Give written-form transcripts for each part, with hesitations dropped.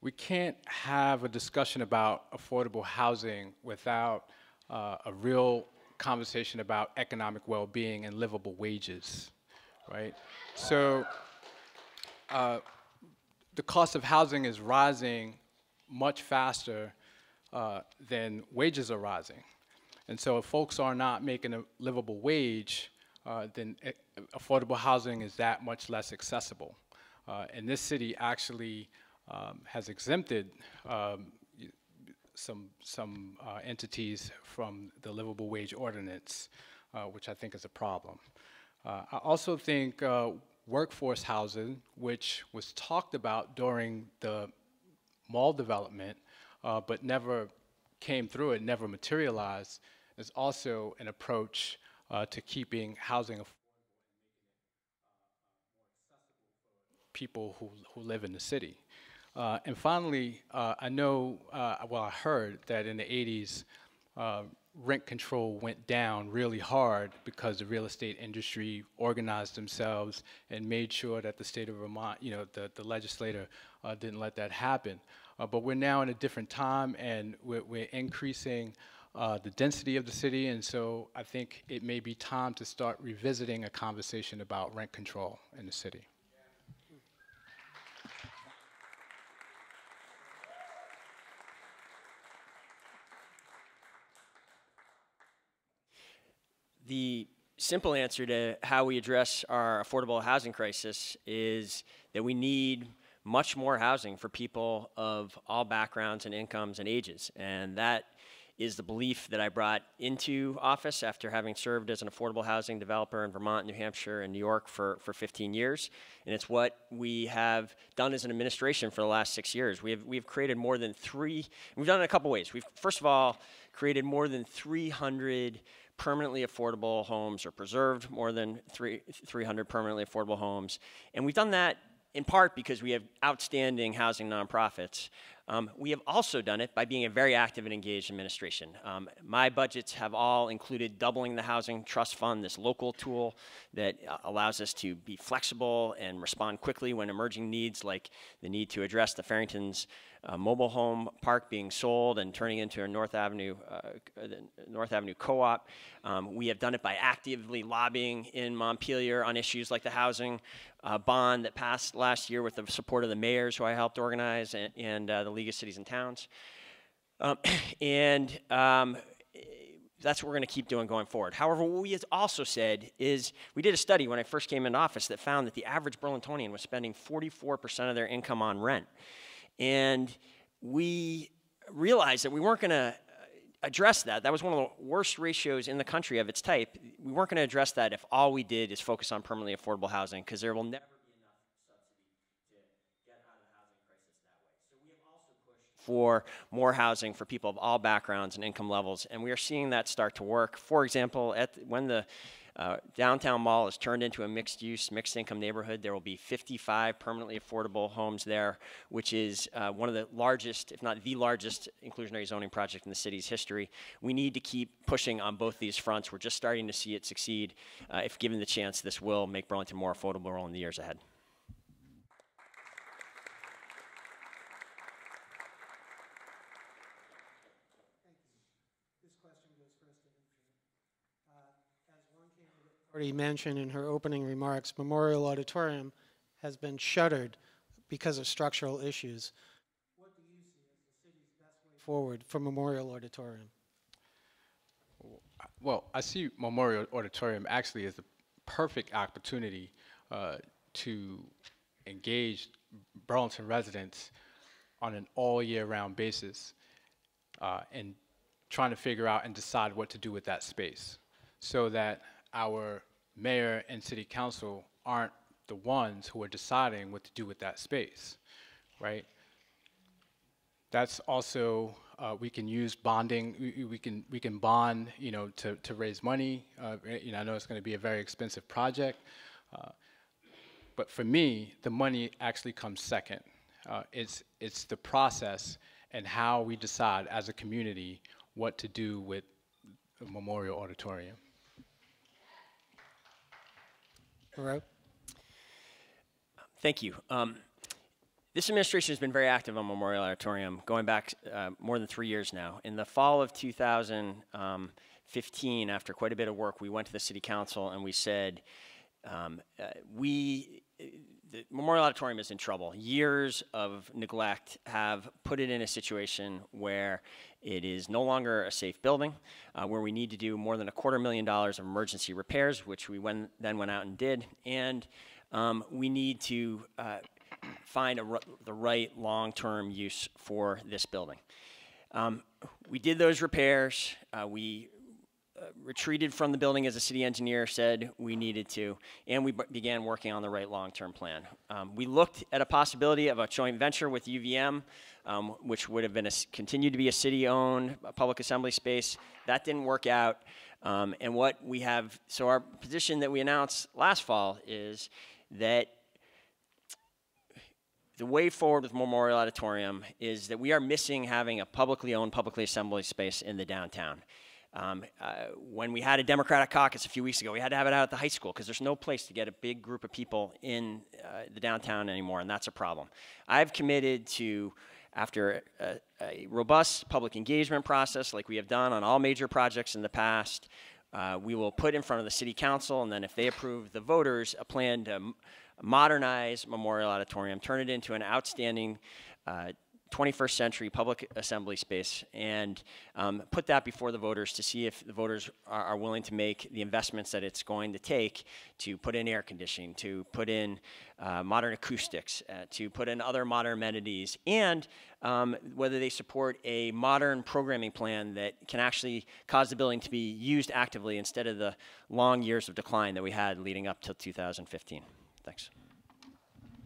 we can't have a discussion about affordable housing without a real conversation about economic well-being and livable wages, right? So the cost of housing is rising much faster than wages are rising. And so if folks are not making a livable wage, then affordable housing is that much less accessible. And this city actually has exempted some entities from the livable wage ordinance, which I think is a problem. I also think workforce housing, which was talked about during the mall development, but never came through, it never materialized, is also an approach to keeping housing affordable people who live in the city. And finally, I know, well, I heard that in the 80s, rent control went down really hard because the real estate industry organized themselves and made sure that the state of Vermont, you know, the legislator didn't let that happen. But we're now in a different time, and we're increasing the density of the city, and so I think it may be time to start revisiting a conversation about rent control in the city. The simple answer to how we address our affordable housing crisis is that we need much more housing for people of all backgrounds and incomes and ages. And that is the belief that I brought into office after having served as an affordable housing developer in Vermont, New Hampshire, and New York for 15 years. And it's what we have done as an administration for the last 6 years. We've created more than we've done it a couple ways. We've, first of all, created more than 300 permanently affordable homes, or preserved more than 300 permanently affordable homes. And we've done that in part because we have outstanding housing nonprofits. We have also done it by being a very active and engaged administration. My budgets have all included doubling the Housing Trust Fund, this local tool that allows us to be flexible and respond quickly when emerging needs, like the need to address the Farrington's mobile home park being sold and turning into a North Avenue co-op. We have done it by actively lobbying in Montpelier on issues like the housing bond that passed last year with the support of the mayors who I helped organize and the League of Cities and Towns. That's what we're going to keep doing going forward. However, what we also said is, we did a study when I first came into office that found that the average Burlingtonian was spending 44% of their income on rent. And we realized that we weren't going to address that. That was one of the worst ratios in the country of its type. We weren't going to address that if all we did is focus on permanently affordable housing, because there will never be enough subsidy to get out of the housing crisis that way. So we have also pushed for more housing for people of all backgrounds and income levels, and we are seeing that start to work. For example, when the downtown mall is turned into a mixed-use, mixed-income neighborhood, there will be 55 permanently affordable homes there, which is one of the largest, if not the largest, inclusionary zoning project in the city's history. We need to keep pushing on both these fronts. We're just starting to see it succeed. If given the chance, this will make Burlington more affordable in the years ahead. Already mentioned in her opening remarks, Memorial Auditorium has been shuttered because of structural issues. What do you see as the city's best way forward for Memorial Auditorium? Well, I see Memorial Auditorium actually as the perfect opportunity to engage Burlington residents on an all year round basis and trying to figure out and decide what to do with that space, so that our mayor and city council aren't the ones who are deciding what to do with that space, right? That's also, we can use bonding, we can bond, you know, to raise money. You know, I know it's going to be a very expensive project, but for me, the money actually comes second. It's the process and how we decide as a community what to do with the Memorial Auditorium. All right. Thank you. This administration has been very active on Memorial Auditorium, going back more than 3 years now. In the fall of 2015, after quite a bit of work, we went to the City Council and we said, the Memorial Auditorium is in trouble. Years of neglect have put it in a situation where it is no longer a safe building, where we need to do more than $250,000 of emergency repairs, which we then went out and did, and we need to find the right long-term use for this building. We did those repairs. We retreated from the building as the city engineer said we needed to, and we began working on the right long-term plan. We looked at a possibility of a joint venture with UVM, which would have been continued to be a city-owned public assembly space. That didn't work out, and what we have, so our position that we announced last fall is that the way forward with Memorial Auditorium is that we are missing having a publicly owned, publicly assembly space in the downtown. When we had a Democratic caucus a few weeks ago, we had to have it out at the high school because there's no place to get a big group of people in the downtown anymore, and that's a problem. I've committed to, after a robust public engagement process like we have done on all major projects in the past, we will put in front of the City Council, and then if they approve the voters, a plan to modernize Memorial Auditorium, turn it into an outstanding 21st century public assembly space, and put that before the voters to see if the voters are willing to make the investments that it's going to take to put in air conditioning, to put in modern acoustics, to put in other modern amenities, and whether they support a modern programming plan that can actually cause the building to be used actively instead of the long years of decline that we had leading up to 2015. Thanks.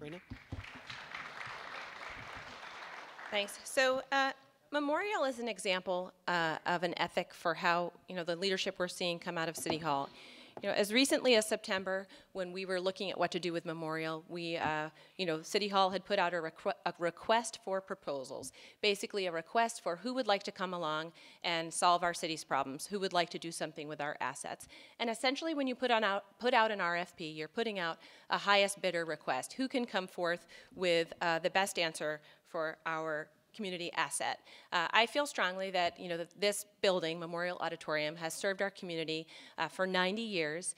Rena? Thanks. So Memorial is an example of an ethic for how, the leadership we're seeing come out of City Hall. As recently as September, when we were looking at what to do with Memorial, we, City Hall had put out a request for proposals, basically a request for who would like to come along and solve our city's problems, who would like to do something with our assets. And essentially, when you put out an RFP, you're putting out a highest bidder request. Who can come forth with the best answer for our community asset. I feel strongly that this building, Memorial Auditorium, has served our community for 90 years.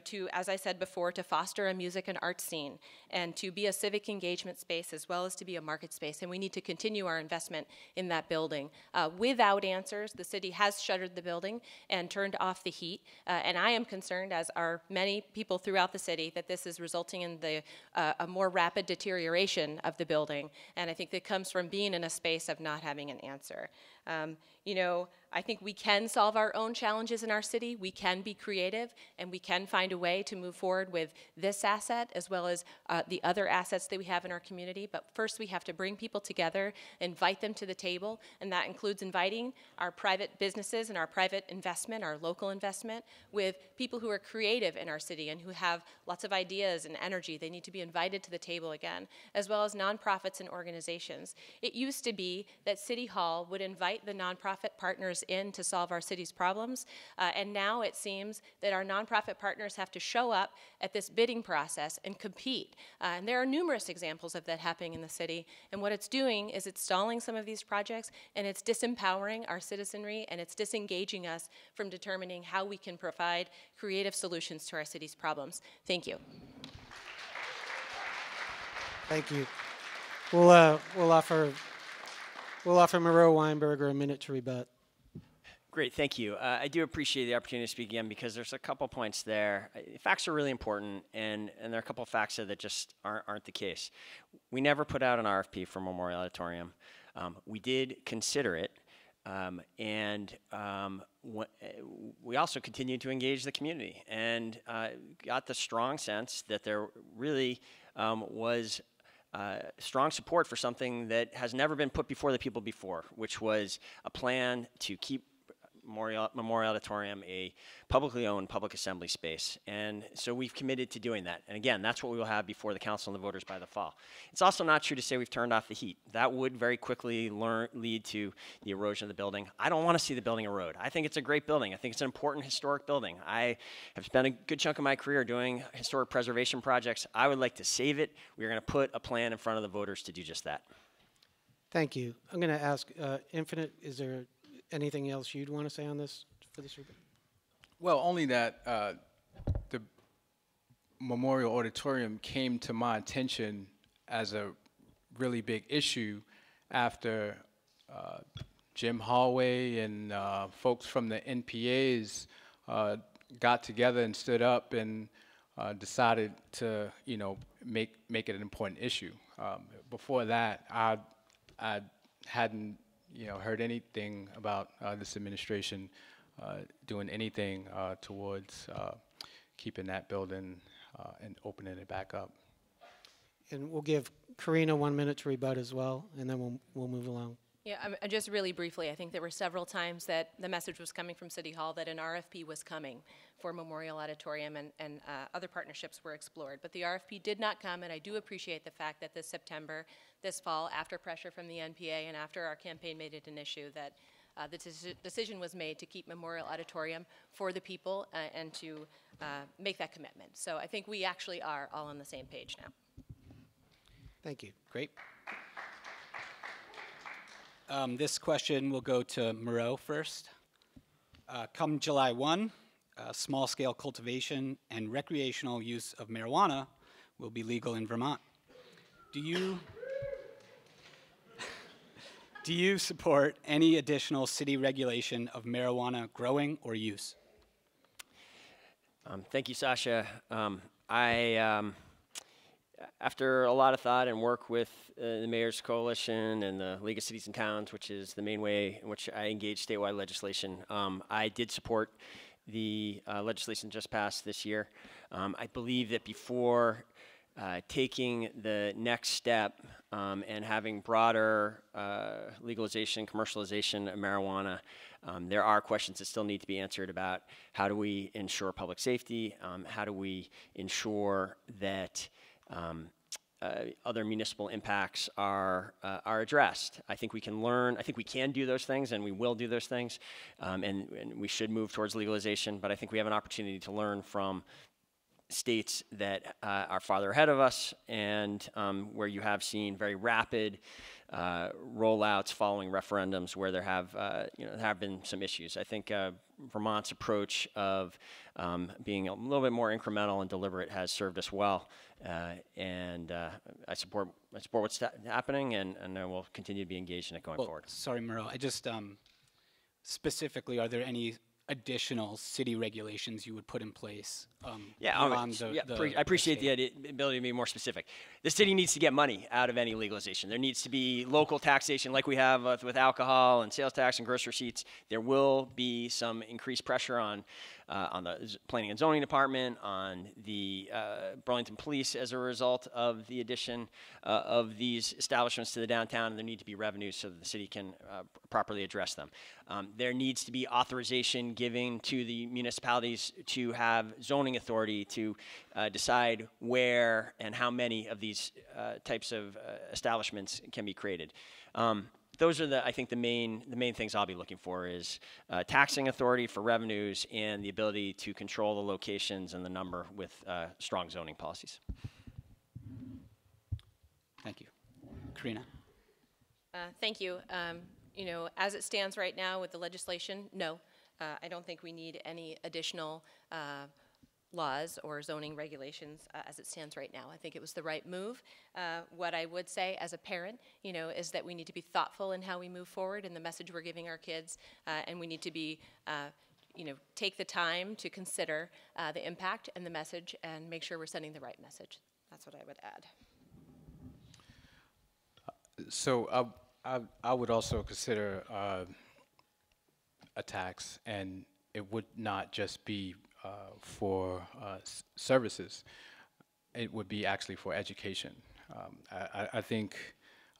To, as I said before, to foster a music and art scene, and to be a civic engagement space as well as to be a market space. And we need to continue our investment in that building. Without answers, the city has shuttered the building and turned off the heat. And I am concerned, as are many people throughout the city, that this is resulting in a more rapid deterioration of the building. And I think that comes from being in a space of not having an answer. I think we can solve our own challenges in our city. We can be creative, and we can find a way to move forward with this asset as well as the other assets that we have in our community. But first, we have to bring people together, invite them to the table, and that includes inviting our private businesses and our private investment, our local investment, with people who are creative in our city and who have lots of ideas and energy. They need to be invited to the table again, as well as nonprofits and organizations. It used to be that City Hall would invite the nonprofit partners in to solve our city's problems, and now it seems that our nonprofit partners have to show up at this bidding process and compete. And there are numerous examples of that happening in the city, and what it's doing is it's stalling some of these projects, and it's disempowering our citizenry, and it's disengaging us from determining how we can provide creative solutions to our city's problems. Thank you. Thank you. We'll offer Moreau Weinberger a minute to rebut. Great, thank you. I do appreciate the opportunity to speak again because there's a couple points there. Facts are really important, and there are a couple of facts there that just aren't the case. We never put out an RFP for Memorial Auditorium. We did consider it, and we also continued to engage the community and got the strong sense that there really was strong support for something that has never been put before the people before, which was a plan to keep Memorial Auditorium a publicly owned public assembly space. And so we've committed to doing that. And again, that's what we will have before the council and the voters by the fall. It's also not true to say we've turned off the heat. That would very quickly lead to the erosion of the building. I don't want to see the building erode. I think it's a great building. I think it's an important historic building. I have spent a good chunk of my career doing historic preservation projects. I would like to save it. We're going to put a plan in front of the voters to do just that. Thank you. I'm going to ask Infinite, is there anything else you'd want to say on this for this report? Well, only that the Memorial Auditorium came to my attention as a really big issue after Jim Hallway and folks from the NPAs got together and stood up and decided to, make it an important issue. Before that, I hadn't, heard anything about this administration doing anything towards keeping that building and opening it back up. And we'll give Karina 1 minute to rebut as well, and then we'll move along. Yeah, just really briefly, I think there were several times that the message was coming from City Hall that an RFP was coming for Memorial Auditorium, and other partnerships were explored. But the RFP did not come, and I do appreciate the fact that this fall, after pressure from the NPA and after our campaign made it an issue, that the decision was made to keep Memorial Auditorium for the people and to make that commitment. So I think we actually are all on the same page now. Thank you. Great. This question will go to Moreau first. Come July 1, small-scale cultivation and recreational use of marijuana will be legal in Vermont. Do you support any additional city regulation of marijuana growing or use? Thank you, Sasha. After a lot of thought and work with the Mayor's Coalition and the League of Cities and Towns, which is the main way in which I engage statewide legislation, I did support the legislation just passed this year. I believe that before taking the next step and having broader legalization, commercialization of marijuana, there are questions that still need to be answered about how do we ensure public safety, how do we ensure that other municipal impacts are addressed. I think we can learn. I think we can do those things, and we will do those things, and we should move towards legalization. But I think we have an opportunity to learn from states that are farther ahead of us, and where you have seen very rapid rollouts following referendums, where there have been some issues. I think Vermont's approach of being a little bit more incremental and deliberate has served us well, and I support what's happening, and I will continue to be engaged in it going forward. Sorry, Moreau. I just specifically, are there any additional city regulations you would put in place? I appreciate the ability to be more specific. The city needs to get money out of any legalization. There needs to be local taxation like we have with alcohol and sales tax and gross receipts. There will be some increased pressure on the planning and zoning department, on the Burlington Police as a result of the addition of these establishments to the downtown, and there need to be revenues so that the city can properly address them. There needs to be authorization given to the municipalities to have zoning authority to decide where and how many of these types of establishments can be created. Those are I think the main things I'll be looking for is taxing authority for revenues and the ability to control the locations and the number with strong zoning policies. Thank you. Karina. Thank you. As it stands right now with the legislation, no. I don't think we need any additional laws or zoning regulations as it stands right now. I think it was the right move. What I would say as a parent, is that we need to be thoughtful in how we move forward in the message we're giving our kids, and we need to be, take the time to consider the impact and the message and make sure we're sending the right message. That's what I would add. So I would also consider a tax, and it would not just be for services. It would be actually for education. I think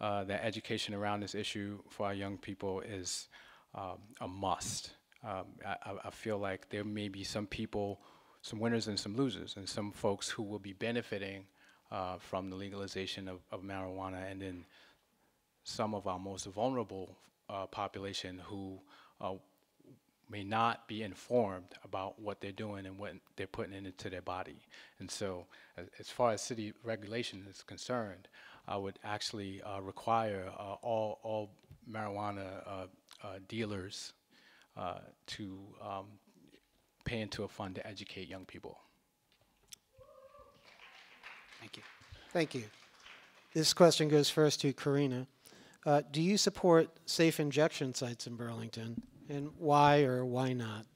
that education around this issue for our young people is a must. I feel like there may be some people, some winners and some losers, and some folks who will be benefiting from the legalization of marijuana, and then some of our most vulnerable population who may not be informed about what they're doing and what they're putting into their body. And so as far as city regulation is concerned, I would actually require all marijuana dealers to pay into a fund to educate young people. Thank you. Thank you. This question goes first to Karina. Do you support safe injection sites in Burlington, and why or why not?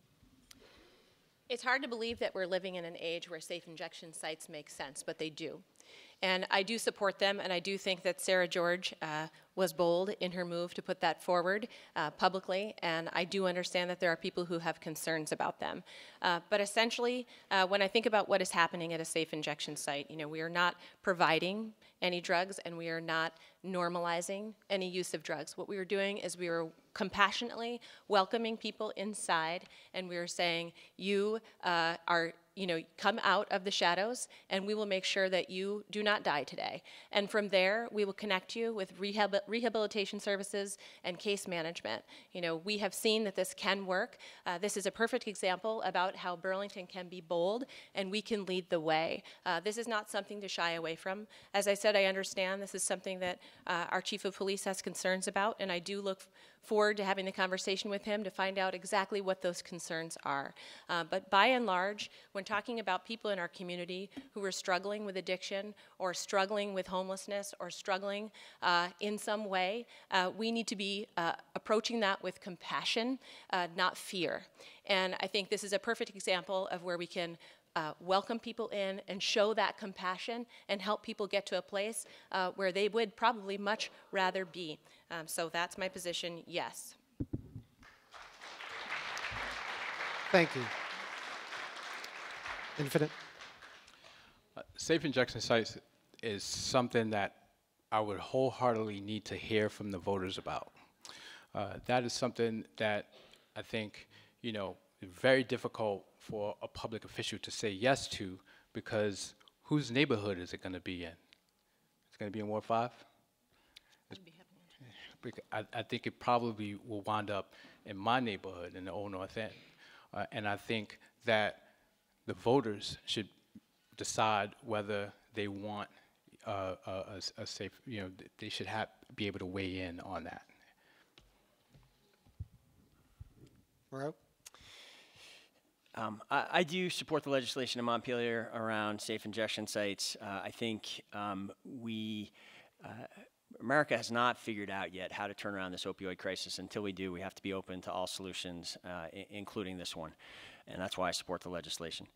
It's hard to believe that we're living in an age where safe injection sites make sense, but they do. And I do support them, and I do think that Sarah George was bold in her move to put that forward publicly, and I do understand that there are people who have concerns about them. But essentially, when I think about what is happening at a safe injection site, we are not providing any drugs, and we are not normalizing any use of drugs. What we are doing is we are compassionately welcoming people inside, and we are saying, you come out of the shadows, and we will make sure that you do not die today. And from there, we will connect you with rehabilitation services and case management. We have seen that this can work. This is a perfect example about how Burlington can be bold, and we can lead the way. This is not something to shy away from. As I said, I understand this is something that our chief of police has concerns about, and I do look forward to having the conversation with him to find out exactly what those concerns are. But by and large, when talking about people in our community who are struggling with addiction or struggling with homelessness or struggling in some way, we need to be approaching that with compassion, not fear. And I think this is a perfect example of where we can welcome people in and show that compassion and help people get to a place where they would probably much rather be. So that's my position, yes. Thank you. Infinite. Safe injection sites is something that I would wholeheartedly need to hear from the voters about. That is something that I think, is very difficult for a public official to say yes to, because whose neighborhood is it going to be in? It's going to be in Ward 5? I think it probably will wind up in my neighborhood in the Old North End. And I think that the voters should decide whether they want a safe, they should be able to weigh in on that. Moreau? I do support the legislation in Montpelier around safe injection sites. I think America has not figured out yet how to turn around this opioid crisis. Until we do, we have to be open to all solutions, including this one. And that's why I support the legislation.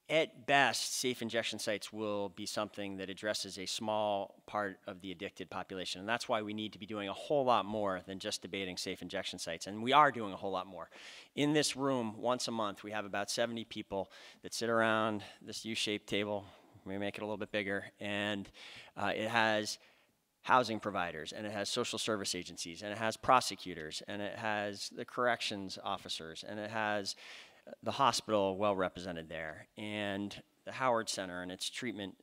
At best, safe injection sites will be something that addresses a small part of the addicted population. And that's why we need to be doing a whole lot more than just debating safe injection sites. And we are doing a whole lot more. In this room, once a month, we have about 70 people that sit around this U-shaped table. We make it a little bit bigger. And it has housing providers, and it has social service agencies, and it has prosecutors, and it has the corrections officers, and it has the hospital well represented there, and the Howard Center and its treatment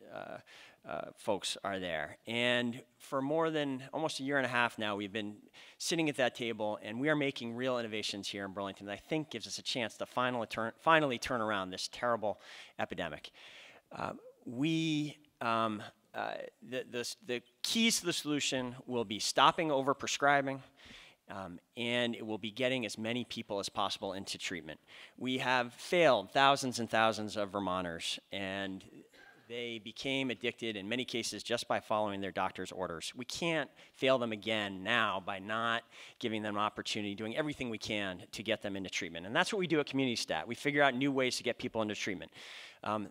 folks are there. And for more than almost a year and a half now, we've been sitting at that table, and we are making real innovations here in Burlington that I think gives us a chance to finally turn around this terrible epidemic. The keys to the solution will be stopping overprescribing, and it will be getting as many people as possible into treatment. We have failed thousands and thousands of Vermonters, and they became addicted in many cases just by following their doctor's orders. We can't fail them again now by not giving them an opportunity, doing everything we can to get them into treatment. And that's what we do at Community Stat. We figure out new ways to get people into treatment.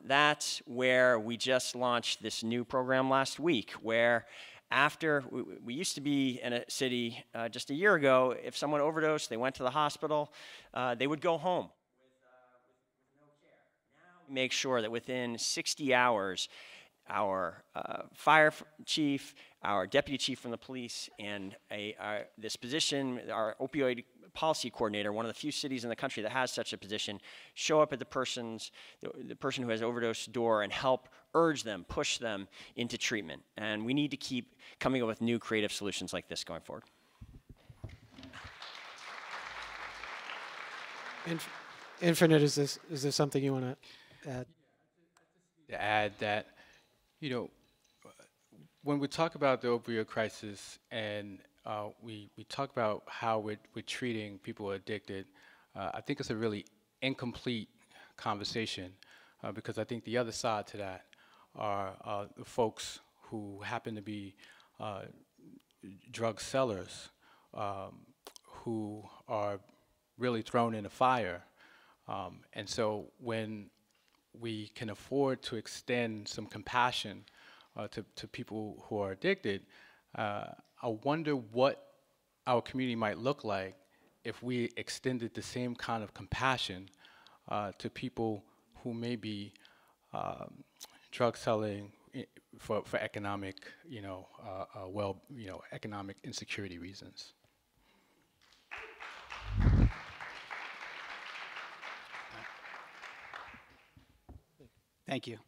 That's where we just launched this new program last week, where after we used to be in a city just a year ago, if someone overdosed, they went to the hospital, they would go home with no care. Now we make sure that within 60 hours, our fire chief, our deputy chief from the police, and this position, our opioid policy coordinator, one of the few cities in the country that has such a position, show up at the person who has overdosed door and help urge them, push them into treatment. And we need to keep coming up with new creative solutions like this going forward. Infinite, is there something you want to add? To add that, you know, when we talk about the opioid crisis and we talk about how we're treating people who are addicted, I think it's a really incomplete conversation because I think the other side to that are the folks who happen to be drug sellers who are really thrown in a fire. And so when we can afford to extend some compassion to people who are addicted, I wonder what our community might look like if we extended the same kind of compassion to people who may be drug selling for economic, economic insecurity reasons. Thank you.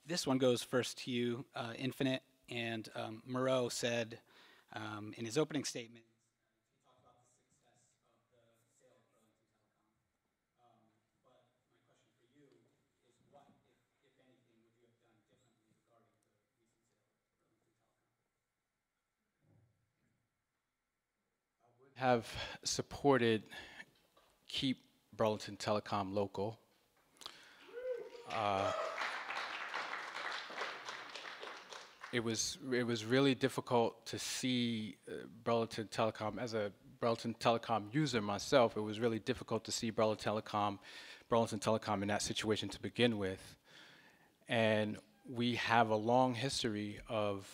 This one goes first to you, Infinite, and Moreau said in his opening statement, he talked about the success of the sale of Burlington Telecom. But my question for you is what, if anything, would you have done differently regarding the recent sale of Burlington Telecom? I would have supported keep Burlington Telecom local. It was really difficult to see Burlington Telecom, as a Burlington Telecom user myself, it was really difficult to see Burlington Telecom in that situation to begin with. And we have a long history of,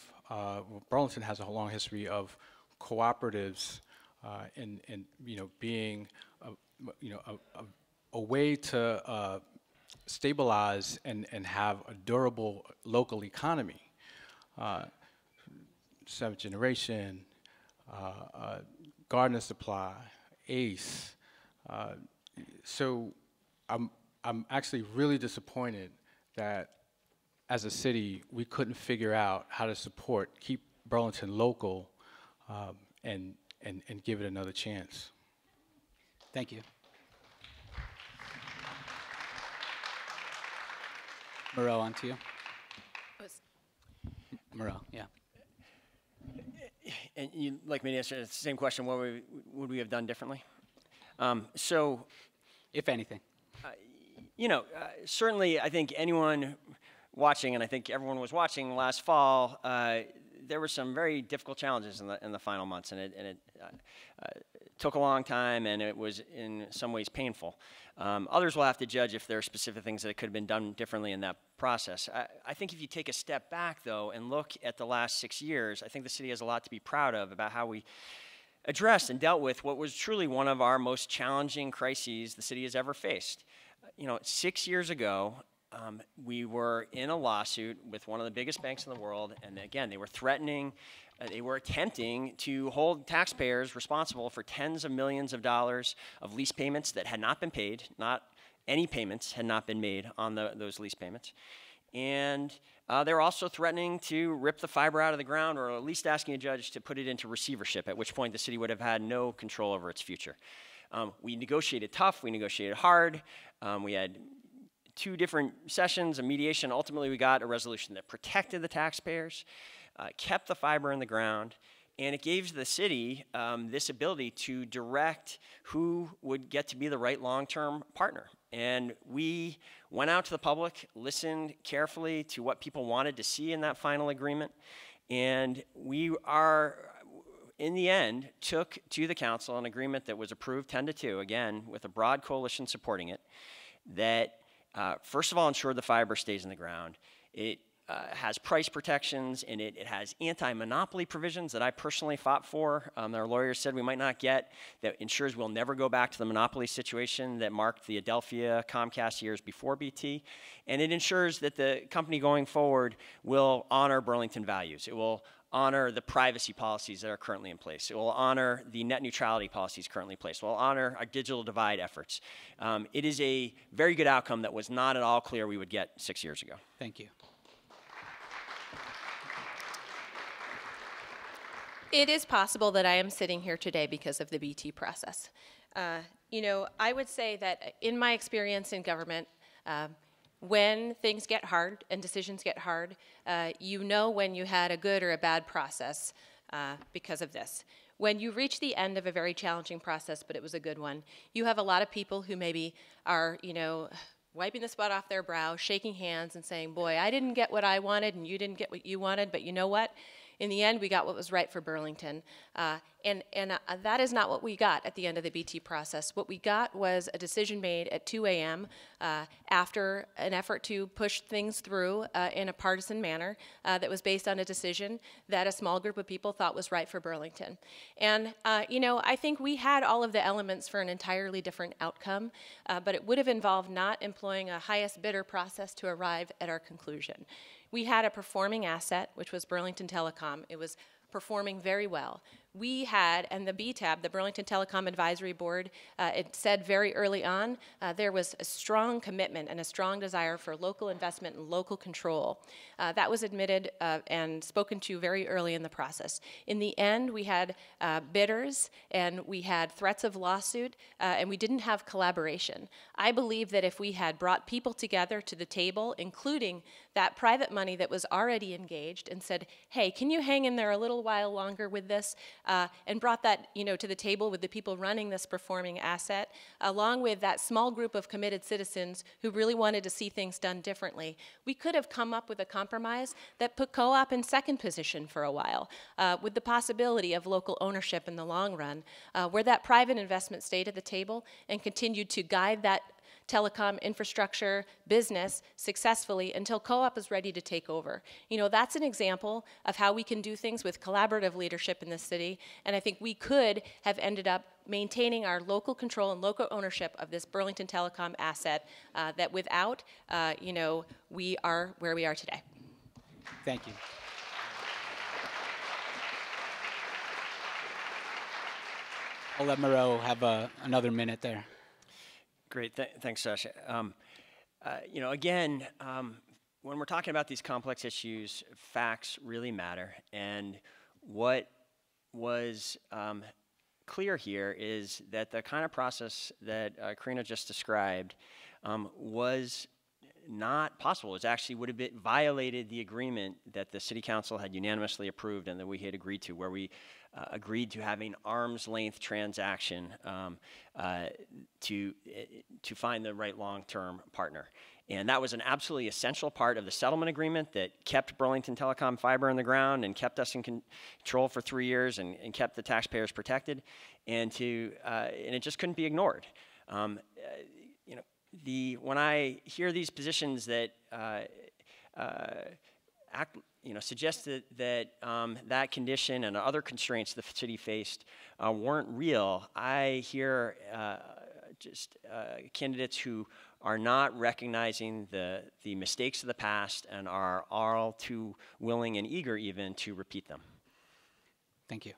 Burlington has a long history of cooperatives and being a way to stabilize and have a durable local economy. Seventh Generation, Gardener Supply, ACE. So I'm actually really disappointed that as a city we couldn't figure out how to keep Burlington local, and give it another chance. Thank you. Moreau, on to you. Moreau, yeah. And you'd like me to answer the same question, what would we have done differently? If anything. Certainly I think anyone watching, and I think everyone was watching last fall, there were some very difficult challenges in the final months, and it took a long time, and it was in some ways painful. Others will have to judge if there are specific things that could have been done differently in that process. I think if you take a step back, though, and look at the last 6 years, I think the city has a lot to be proud of about how we addressed and dealt with what was truly one of our most challenging crises the city has ever faced. 6 years ago, we were in a lawsuit with one of the biggest banks in the world, and again, they were threatening, they were attempting to hold taxpayers responsible for tens of millions of dollars of lease payments that had not been paid. Not any payments had not been made on those lease payments. And they were also threatening to rip the fiber out of the ground, or at least asking a judge to put it into receivership, at which point the city would have had no control over its future. We negotiated tough, we negotiated hard, we had 2 different sessions of mediation. Ultimately, we got a resolution that protected the taxpayers, kept the fiber in the ground, and it gave the city this ability to direct who would get to be the right long-term partner. And we went out to the public, listened carefully to what people wanted to see in that final agreement, and we in the end, took to the council an agreement that was approved 10-2, again, with a broad coalition supporting it, that first of all ensured the fiber stays in the ground. It has price protections, and it has anti-monopoly provisions that I personally fought for. Our lawyers said we might not get, that ensures we'll never go back to the monopoly situation that marked the Adelphia Comcast years before BT. And it ensures that the company going forward will honor Burlington values. It will honor the privacy policies that are currently in place. It will honor the net neutrality policies currently in place. It will honor our digital divide efforts. It is a very good outcome that was not at all clear we would get 6 years ago. Thank you. It is possible that I am sitting here today because of the BT process. You know, I would say that in my experience in government, when things get hard and decisions get hard, you know when you had a good or a bad process because of this. When you reach the end of a very challenging process, but it was a good one, you have a lot of people who maybe are, you know, wiping the sweat off their brow, shaking hands and saying, boy, I didn't get what I wanted and you didn't get what you wanted, but you know what? In the end, we got what was right for Burlington. And that is not what we got at the end of the BT process. What we got was a decision made at 2 a.m. After an effort to push things through in a partisan manner that was based on a decision that a small group of people thought was right for Burlington. And, you know, I think we had all of the elements for an entirely different outcome, but it would have involved not employing a highest bidder process to arrive at our conclusion. We had a performing asset, which was Burlington Telecom. It was performing very well. We had, and the BTAB, the Burlington Telecom Advisory Board, it said very early on, there was a strong commitment and a strong desire for local investment and local control. That was admitted and spoken to very early in the process. In the end, we had bidders and we had threats of lawsuit and we didn't have collaboration. I believe that if we had brought people together to the table, including that private money that was already engaged, and said, hey, can you hang in there a little while longer with this? And brought that, you know, to the table with the people running this performing asset, along with that small group of committed citizens who really wanted to see things done differently. We could have come up with a compromise that put co-op in second position for a while, with the possibility of local ownership in the long run, where that private investment stayed at the table and continued to guide that telecom infrastructure business successfully until co-op is ready to take over. You know, that's an example of how we can do things with collaborative leadership in this city, and I think we could have ended up maintaining our local control and local ownership of this Burlington Telecom asset that without, you know, we are where we are today. Thank you. I'll let Moreau have another minute there. Great, thanks, Sasha. You know, again, when we're talking about these complex issues, facts really matter. And what was clear here is that the kind of process that Karina just described was not possible. It actually would have violated the agreement that the City Council had unanimously approved and that we had agreed to, where we agreed to having arm's length transaction to find the right long-term partner. And that was an absolutely essential part of the settlement agreement that kept Burlington Telecom fiber in the ground and kept us in control for 3 years and kept the taxpayers protected. And it just couldn't be ignored. You know, when I hear these positions that suggest that that condition and other constraints the city faced weren't real, I hear candidates who are not recognizing the mistakes of the past and are all too willing and eager even to repeat them. Thank you.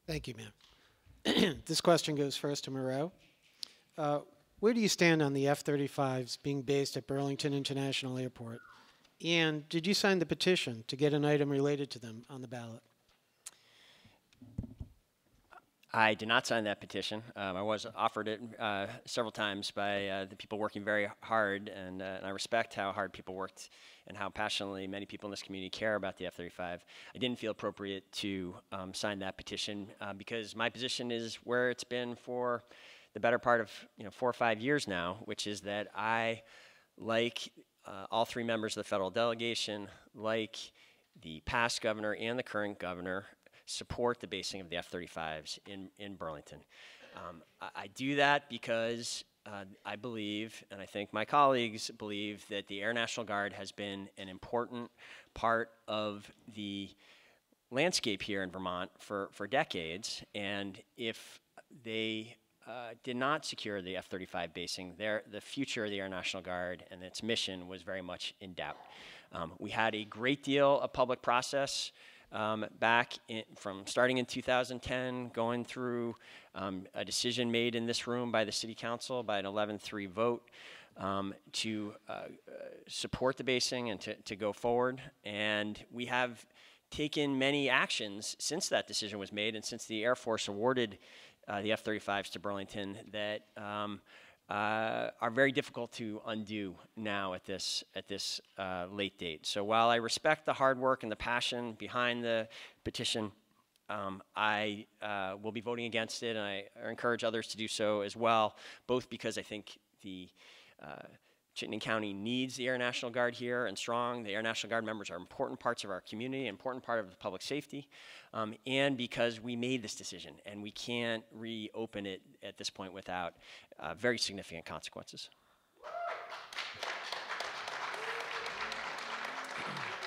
Thank you, ma'am. This question goes first to Moreau. Where do you stand on the F-35s being based at Burlington International Airport? And did you sign the petition to get an item related to them on the ballot? I did not sign that petition. I was offered it several times by the people working very hard, and I respect how hard people worked and how passionately many people in this community care about the F-35. I didn't feel appropriate to sign that petition because my position is where it's been for the better part of 4 or 5 years now, which is that I, like all 3 members of the federal delegation, like the past governor and the current governor, support the basing of the F-35s in Burlington. I do that because I believe, and I think my colleagues believe, that the Air National Guard has been an important part of the landscape here in Vermont for decades, and if they did not secure the F-35 basing, the future of the Air National Guard and its mission was very much in doubt. We had a great deal of public process from starting in 2010, going through a decision made in this room by the City Council by an 11-3 vote to support the basing and to go forward. And we have taken many actions since that decision was made and since the Air Force awarded the F-35s to Burlington that are very difficult to undo now at this late date. So while I respect the hard work and the passion behind the petition, I will be voting against it, and I encourage others to do so as well, both because I think the Chittenden County needs the Air National Guard here and strong. The Air National Guard members are important parts of our community, important part of public safety, and because we made this decision and we can't reopen it at this point without very significant consequences.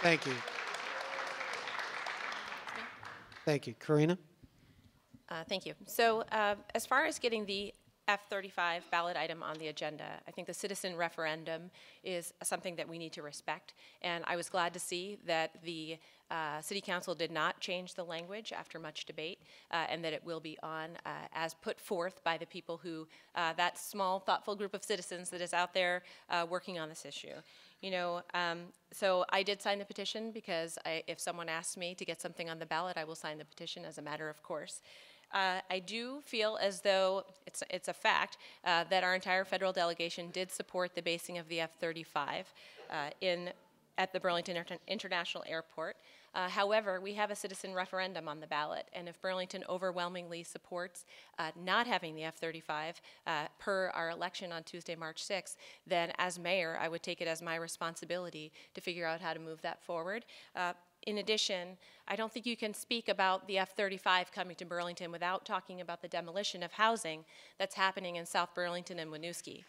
Thank you. Thank you. Karina? Thank you. So as far as getting the F-35 ballot item on the agenda, I think the citizen referendum is something that we need to respect, and I was glad to see that the City Council did not change the language after much debate, and that it will be on as put forth by the people who, that small, thoughtful group of citizens that is out there working on this issue. You know, so I did sign the petition because if someone asks me to get something on the ballot, I will sign the petition as a matter of course. I do feel as though it's a fact that our entire federal delegation did support the basing of the F-35 at the Burlington International Airport. However, we have a citizen referendum on the ballot, and if Burlington overwhelmingly supports not having the F-35 per our election on Tuesday, March 6th, then as mayor, I would take it as my responsibility to figure out how to move that forward. In addition, I don't think you can speak about the F-35 coming to Burlington without talking about the demolition of housing that's happening in South Burlington and Winooski.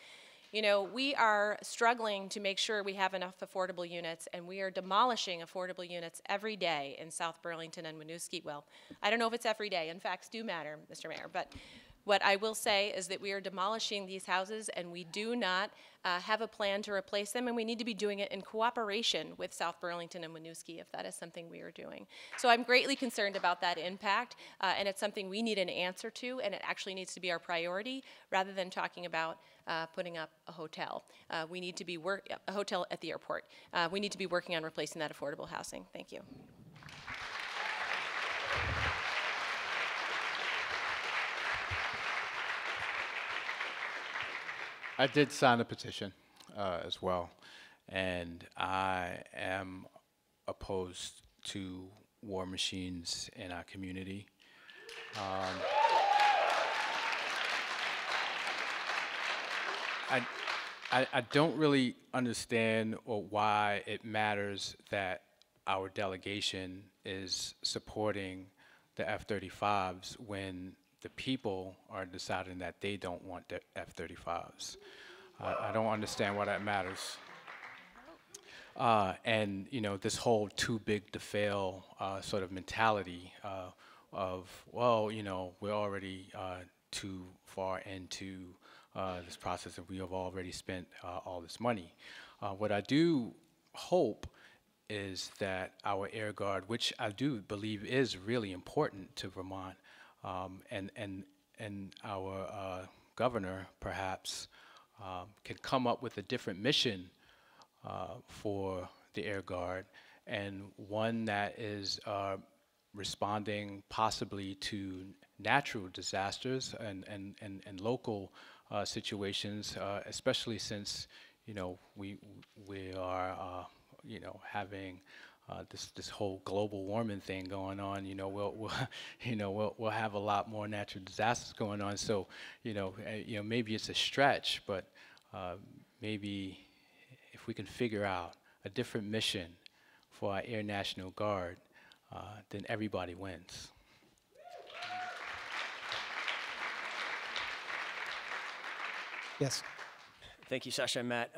You know, we are struggling to make sure we have enough affordable units, and we are demolishing affordable units every day in South Burlington and Winooski. Well, I don't know if it's every day, and facts do matter, Mr. Mayor, but what I will say is that we are demolishing these houses, and we do not have a plan to replace them, and we need to be doing it in cooperation with South Burlington and Winooski if that is something we are doing. So I'm greatly concerned about that impact, and it's something we need an answer to, and it actually needs to be our priority rather than talking about putting up a hotel. We need to be a hotel at the airport. We need to be working on replacing that affordable housing. Thank you. I did sign the petition as well, and I am opposed to war machines in our community. I don't really understand or why it matters that our delegation is supporting the F-35s when the people are deciding that they don't want the F-35s. I don't understand why that matters. And you know, this whole too big to fail sort of mentality of, well, you know, we're already too far into this process and we have already spent all this money. What I do hope is that our Air Guard, which I do believe is really important to Vermont, and our governor perhaps can come up with a different mission for the Air Guard, and one that is responding possibly to natural disasters and local situations, especially since, you know, we are you know, having this whole global warming thing going on. You know, we'll have a lot more natural disasters going on. So, you know, maybe it's a stretch, but maybe if we can figure out a different mission for our Air National Guard, then everybody wins. Yes. Thank you, Sasha and Matt.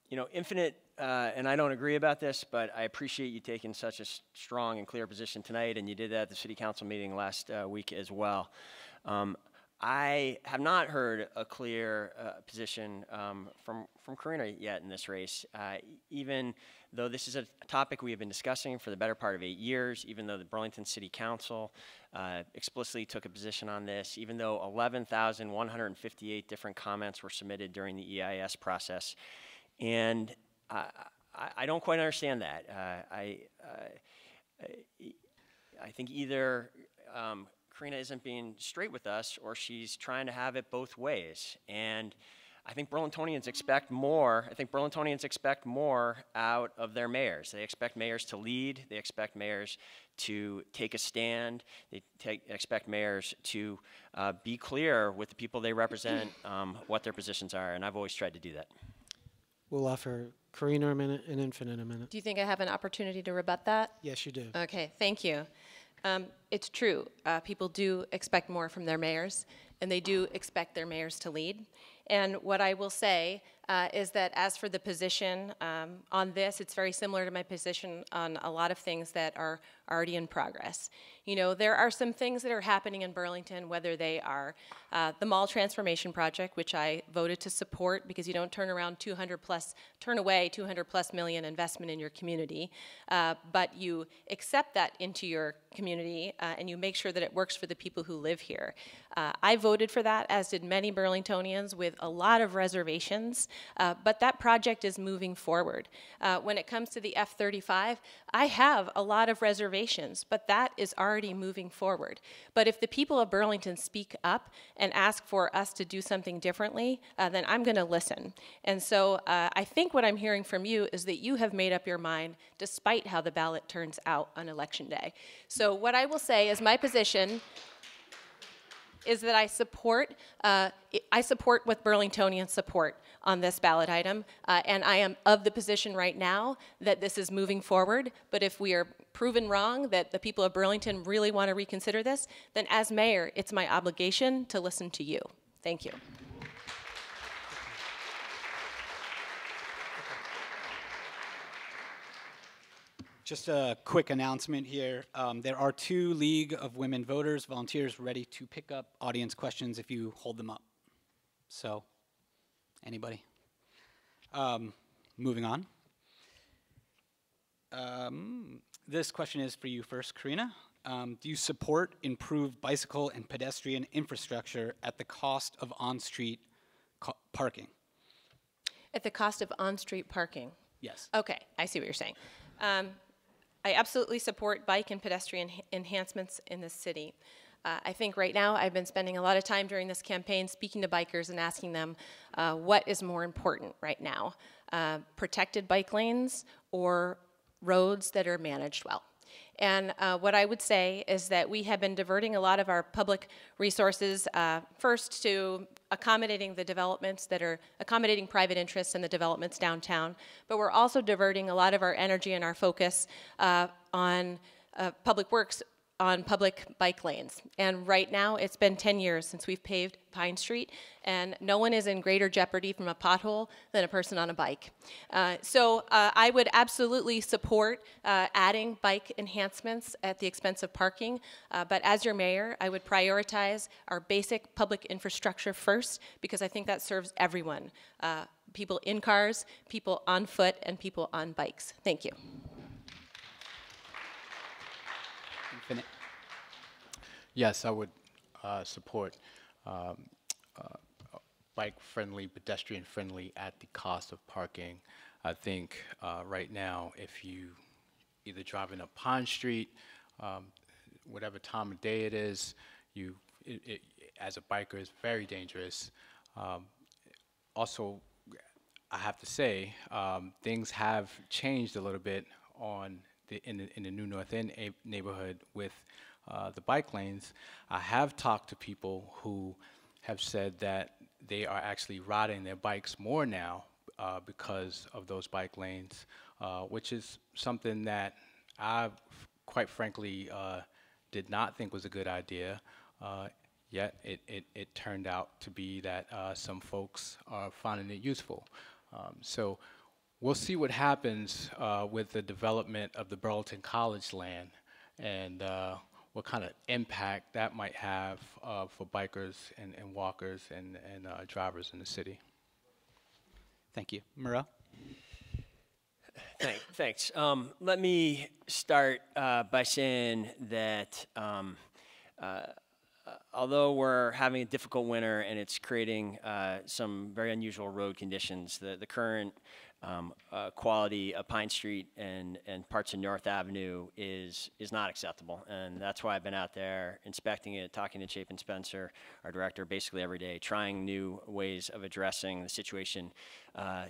You know, Infinite, and I don't agree about this, but I appreciate you taking such a strong and clear position tonight, and you did that at the City Council meeting last week as well. I have not heard a clear position from Karina yet in this race, even though this is a topic we have been discussing for the better part of 8 years, even though the Burlington City Council explicitly took a position on this, even though 11,158 different comments were submitted during the EIS process. And I don't quite understand that. I think either Karina isn't being straight with us, or she's trying to have it both ways. And I think Burlingtonians expect more. I think Burlingtonians expect more out of their mayors. They expect mayors to lead. They expect mayors to take a stand. They expect mayors to be clear with the people they represent what their positions are. And I've always tried to do that. We'll offer Karina a minute and Infinite a minute. Do you think I have an opportunity to rebut that? Yes, you do. Okay, thank you. It's true. People do expect more from their mayors, and they do expect their mayors to lead. And what I will say is that as for the position on this, it's very similar to my position on a lot of things that are already in progress. You know, there are some things that are happening in Burlington, whether they are the mall transformation project, which I voted to support because you don't turn away 200 plus million investment in your community, but you accept that into your community and you make sure that it works for the people who live here. I voted for that, as did many Burlingtonians, with a lot of reservations, but that project is moving forward. When it comes to the F-35, I have a lot of reservations, but that is already moving forward. But if the people of Burlington speak up and ask for us to do something differently, then I'm going to listen. And so I think what I'm hearing from you is that you have made up your mind despite how the ballot turns out on Election Day. So what I will say is my position is that I support what Burlingtonians support on this ballot item, and I am of the position right now that this is moving forward, but if we are proven wrong, that the people of Burlington really want to reconsider this, then as mayor, it's my obligation to listen to you. Thank you. Just a quick announcement here. There are 2 League of Women Voters volunteers ready to pick up audience questions if you hold them up. So, anybody? Moving on. This question is for you first, Karina. Do you support improved bicycle and pedestrian infrastructure at the cost of on-street parking? At the cost of on-street parking? Yes. Okay, I see what you're saying. I absolutely support bike and pedestrian enhancements in this city. I think right now I've been spending a lot of time during this campaign speaking to bikers and asking them what is more important right now, protected bike lanes or roads that are managed well. And what I would say is that we have been diverting a lot of our public resources first to accommodating the developments that are accommodating private interests in the developments downtown, but we're also diverting a lot of our energy and our focus on public works, on public bike lanes. And right now, it's been 10 years since we've paved Pine Street, and no one is in greater jeopardy from a pothole than a person on a bike. So I would absolutely support adding bike enhancements at the expense of parking, but as your mayor, I would prioritize our basic public infrastructure first, because I think that serves everyone, people in cars, people on foot, and people on bikes. Thank you. Infinite. Yes, I would support bike-friendly, pedestrian-friendly at the cost of parking. I think right now, if you either driving up Pine Street, whatever time of day it is, as a biker, it's very dangerous. Also, I have to say, things have changed a little bit in the New North End neighborhood with the bike lanes. I have talked to people who have said that they are actually riding their bikes more now because of those bike lanes, which is something that I, quite frankly, did not think was a good idea. yet it turned out to be that some folks are finding it useful. So we'll see what happens with the development of the Burlington College land and what kind of impact that might have for bikers and walkers and drivers in the city. Thank you. Moran? Thanks. Let me start by saying that although we're having a difficult winter and it's creating some very unusual road conditions, the current quality of Pine Street and parts of North Avenue is not acceptable, and that's why I've been out there inspecting it, talking to Chapin Spencer, our director, basically every day, trying new ways of addressing the situation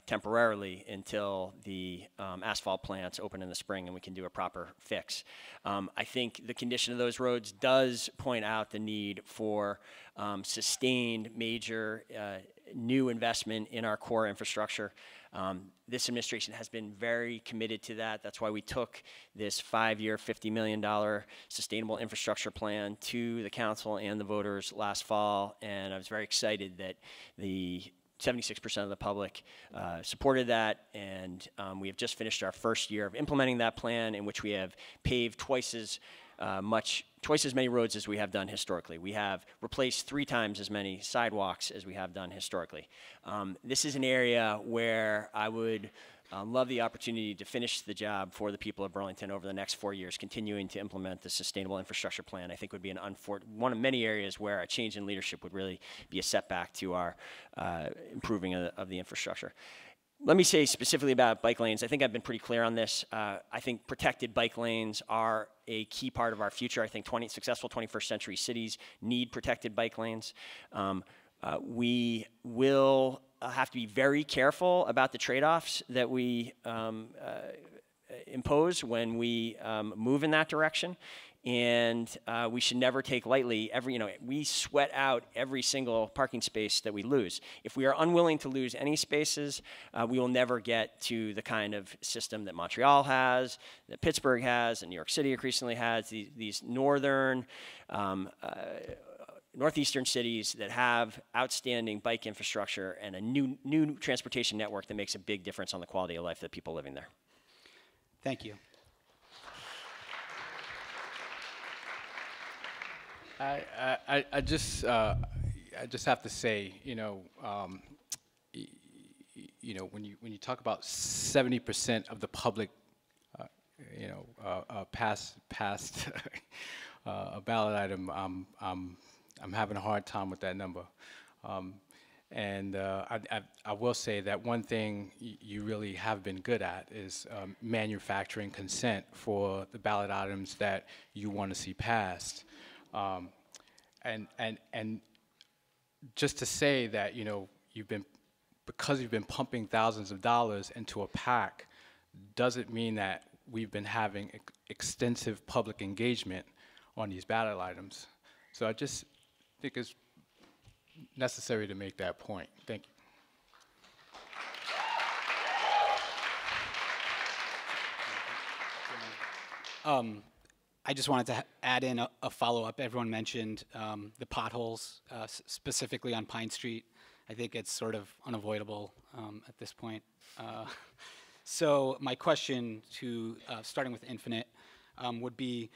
temporarily until the asphalt plants open in the spring and we can do a proper fix. I think the condition of those roads does point out the need for sustained major new investment in our core infrastructure. This administration has been very committed to that. That's why we took this 5-year, $50 million sustainable infrastructure plan to the council and the voters last fall, and I was very excited that the 76% of the public supported that, and we have just finished our first year of implementing that plan, in which we have paved twice as many roads as we have done historically. We have replaced 3 times as many sidewalks as we have done historically. This is an area where I would love the opportunity to finish the job for the people of Burlington over the next 4 years, continuing to implement the sustainable infrastructure plan. I think would be one of many areas where a change in leadership would really be a setback to our improving of the infrastructure. Let me say specifically about bike lanes. I think I've been pretty clear on this. I think protected bike lanes are a key part of our future. I think successful 21st century cities need protected bike lanes. We will have to be very careful about the trade-offs that we impose when we move in that direction. And we should never take lightly we sweat out every single parking space that we lose. If we are unwilling to lose any spaces, we will never get to the kind of system that Montreal has, that Pittsburgh has, and New York City increasingly has, these northeastern cities that have outstanding bike infrastructure and a new transportation network that makes a big difference on the quality of life of the people living there. Thank you. I just have to say, when you talk about 70% of the public, passed a ballot item, I'm having a hard time with that number. And I will say that one thing you really have been good at is manufacturing consent for the ballot items that you want to see passed. And just to say that, because you've been pumping thousands of dollars into a PAC doesn't mean that we've been having extensive public engagement on these ballot items. So I just think it's necessary to make that point. Thank you. I just wanted to add in a follow-up. Everyone mentioned the potholes, specifically on Pine Street. I think it's sort of unavoidable at this point. So my question starting with Infinite, would be,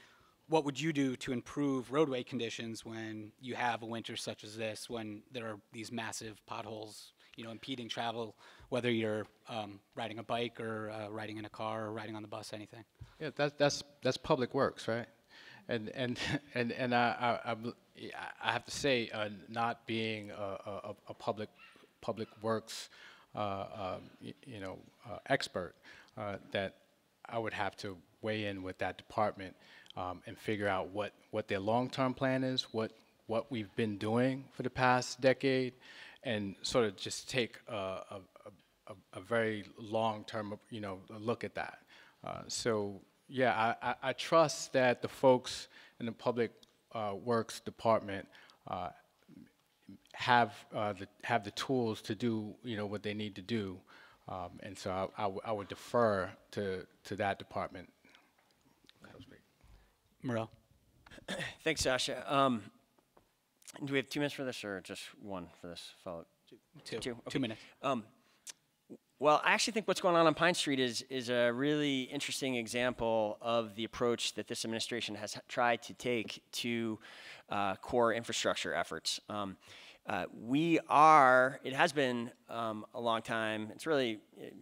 what would you do to improve roadway conditions when you have a winter such as this, when there are these massive potholes, impeding travel, whether you're riding a bike or riding in a car or riding on the bus, anything? Yeah, that's public works, right? And I have to say, not being a public works expert, that I would have to weigh in with that department and figure out what their long-term plan is, what we've been doing for the past decade, and sort of just take a very long-term look at that. So yeah, I trust that the folks in the public works department have the tools to do what they need to do, and so I would defer to that department. Moran? Thanks, Sasha. Do we have 2 minutes for this, or just one for this follow-up? Two. Okay. 2 minutes. Well, I actually think what's going on Pine Street is a really interesting example of the approach that this administration has tried to take to core infrastructure efforts. It has been a long time, it's really,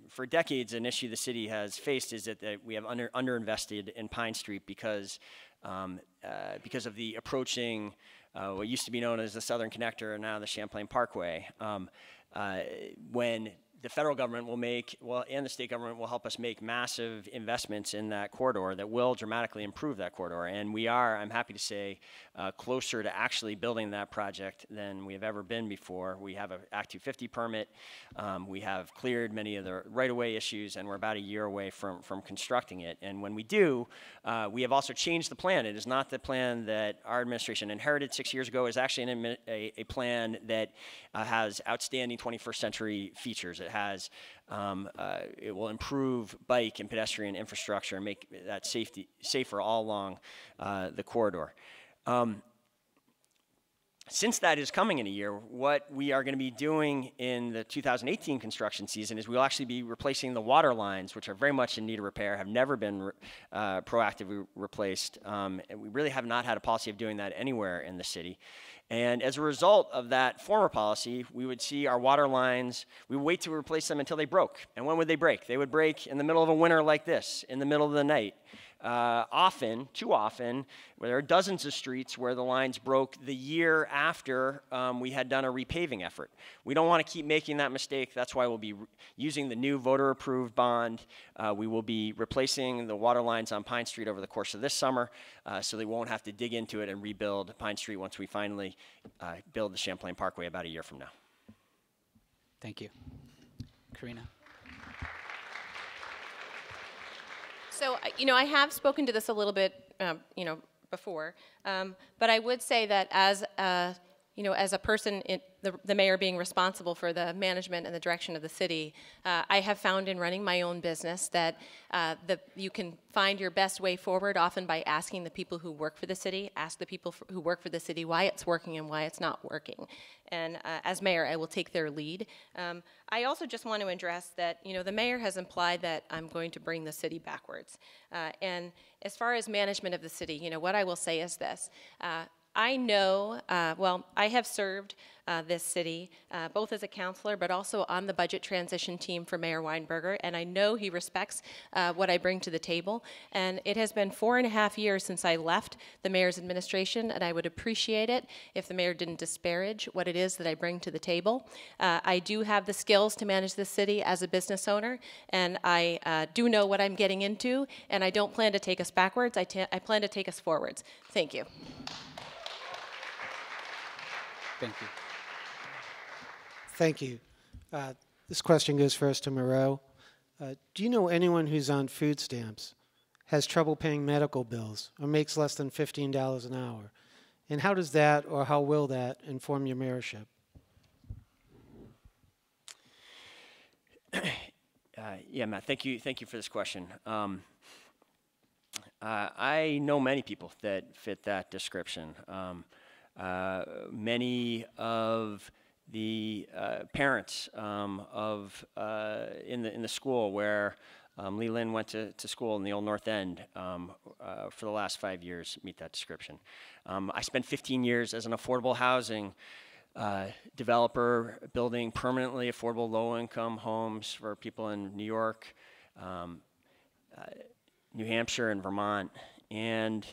for decades, an issue the city has faced is that we have underinvested in Pine Street because of the approaching, what used to be known as the Southern Connector and now the Champlain Parkway. When the federal government and the state government will help us make massive investments in that corridor that will dramatically improve that corridor. And we are, I'm happy to say, closer to actually building that project than we have ever been before. We have an Act 250 permit. We have cleared many of the right-of-way issues, and we're about a year away from constructing it. And when we do, we have also changed the plan. It is not the plan that our administration inherited 6 years ago. It's actually a plan that has outstanding 21st century features. It will improve bike and pedestrian infrastructure and make that safer all along the corridor. Since that is coming in a year, what we are going to be doing in the 2018 construction season is we'll actually be replacing the water lines, which are very much in need of repair, have never been proactively replaced, and we really have not had a policy of doing that anywhere in the city. And as a result of that former policy, we would see our water lines, we would wait to replace them until they broke. And when would they break? They would break in the middle of a winter like this, in the middle of the night. Too often, where there are dozens of streets where the lines broke the year after we had done a repaving effort. We don't want to keep making that mistake. That's why we'll be using the new voter-approved bond. We will be replacing the water lines on Pine Street over the course of this summer, so they won't have to dig into it and rebuild Pine Street once we finally build the Champlain Parkway about a year from now. Thank you. Karina. So, I have spoken to this a little bit, before, but I would say that as a person, the mayor being responsible for the management and the direction of the city, I have found in running my own business that you can find your best way forward often by asking the people who work for the city, ask the people who work for the city why it's working and why it's not working. And as mayor, I will take their lead. I also just want to address that, the mayor has implied that I'm going to bring the city backwards. And as far as management of the city, what I will say is this. I know, I have served this city, both as a councilor, but also on the budget transition team for Mayor Weinberger, and I know he respects what I bring to the table. And it has been 4.5 years since I left the mayor's administration, and I would appreciate it if the mayor didn't disparage what it is that I bring to the table. I do have the skills to manage the city as a business owner, and I do know what I'm getting into, and I don't plan to take us backwards. I plan to take us forwards. Thank you. Thank you. Thank you. This question goes first to Moreau. Do you know anyone who's on food stamps, has trouble paying medical bills, or makes less than $15 an hour? And how does that, or how will that, inform your mayorship? Yeah, Matt, thank you for this question. I know many people that fit that description. Many of the parents in the school where Lee Lynn went to school in the Old North End for the last 5 years meet that description. I spent 15 years as an affordable housing developer building permanently affordable low-income homes for people in New York, New Hampshire, and Vermont. And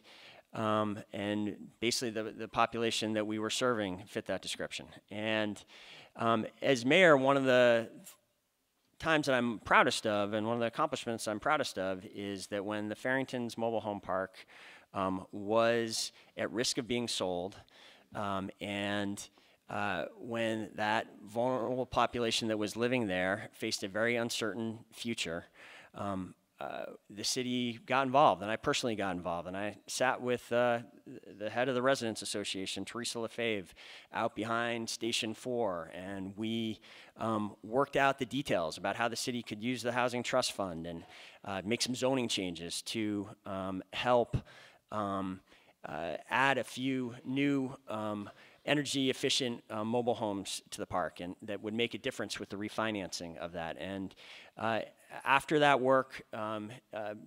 basically the population that we were serving fit that description. And as mayor, one of the times that I'm proudest of, and one of the accomplishments I'm proudest of, is that when the Farrington's mobile home park was at risk of being sold, and when that vulnerable population that was living there faced a very uncertain future, the city got involved, and I personally got involved, and I sat with the head of the Residents Association, Teresa Lefebvre, out behind Station 4, and we worked out the details about how the city could use the Housing Trust Fund and make some zoning changes to help add a few new energy efficient mobile homes to the park, and that would make a difference with the refinancing of that. And after that work,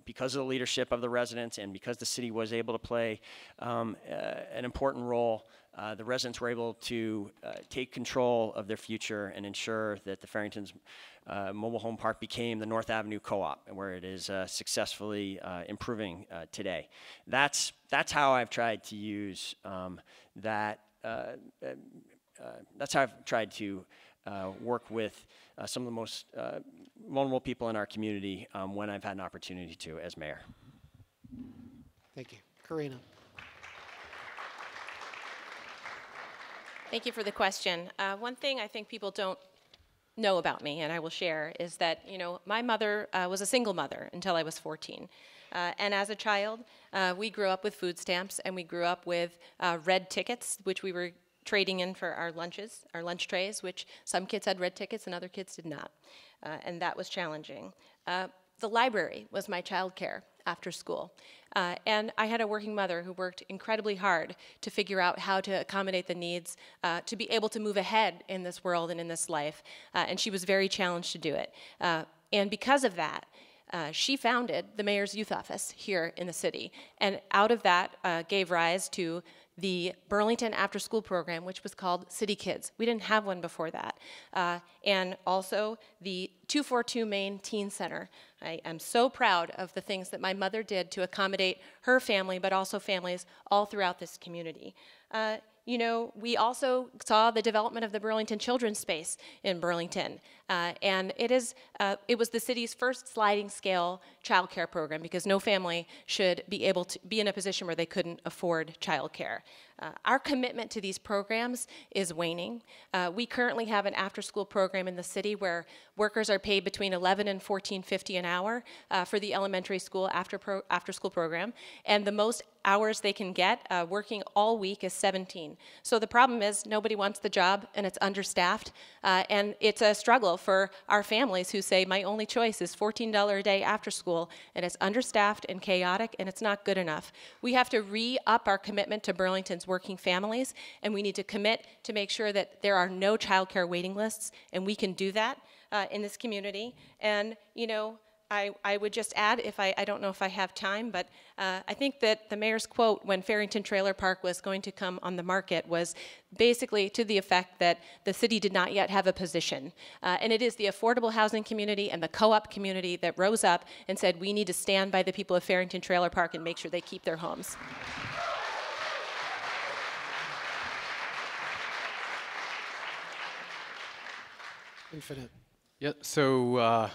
because of the leadership of the residents and because the city was able to play an important role, the residents were able to take control of their future and ensure that the Farrington's mobile home park became the North Avenue Co-op, where it is successfully improving today. That's how I've tried to use that. That's how I've tried to work with some of the most vulnerable people in our community when I've had an opportunity to as mayor. Thank you. Karina. Thank you for the question. One thing I think people don't know about me, and I will share, is that, you know, my mother was a single mother until I was 14. And as a child, we grew up with food stamps, and we grew up with red tickets, which we were trading in for our lunches, our lunch trays, which some kids had red tickets and other kids did not. And that was challenging. The library was my childcare after school. And I had a working mother who worked incredibly hard to figure out how to accommodate the needs, to be able to move ahead in this world and in this life. And she was very challenged to do it. And because of that, she founded the mayor's youth office here in the city. And out of that gave rise to the Burlington After School program, which was called City Kids. We didn't have one before that. And also the 242 Main Teen Center. I am so proud of the things that my mother did to accommodate her family, but also families all throughout this community. You know, we also saw the development of the Burlington Children's Space in Burlington. And it was the city's first sliding scale childcare program, because no family should be able to be in a position where they couldn't afford childcare. Our commitment to these programs is waning. We currently have an after-school program in the city where workers are paid between $11 and $14.50 an hour for the elementary school after-school program, and the most hours they can get working all week is 17. So the problem is nobody wants the job, and it's understaffed, and it's a struggle for our families who say my only choice is $14 a day after school, and it's understaffed and chaotic, and it's not good enough. We have to re-up our commitment to Burlington's working families, and we need to commit to make sure that there are no childcare waiting lists, and we can do that in this community. And, you know, I would just add, if I don't know if I have time, but I think that the mayor's quote when Farrington Trailer Park was going to come on the market was basically to the effect that the city did not yet have a position. And it is the affordable housing community and the co-op community that rose up and said, we need to stand by the people of Farrington Trailer Park and make sure they keep their homes. Infinite. Yeah, so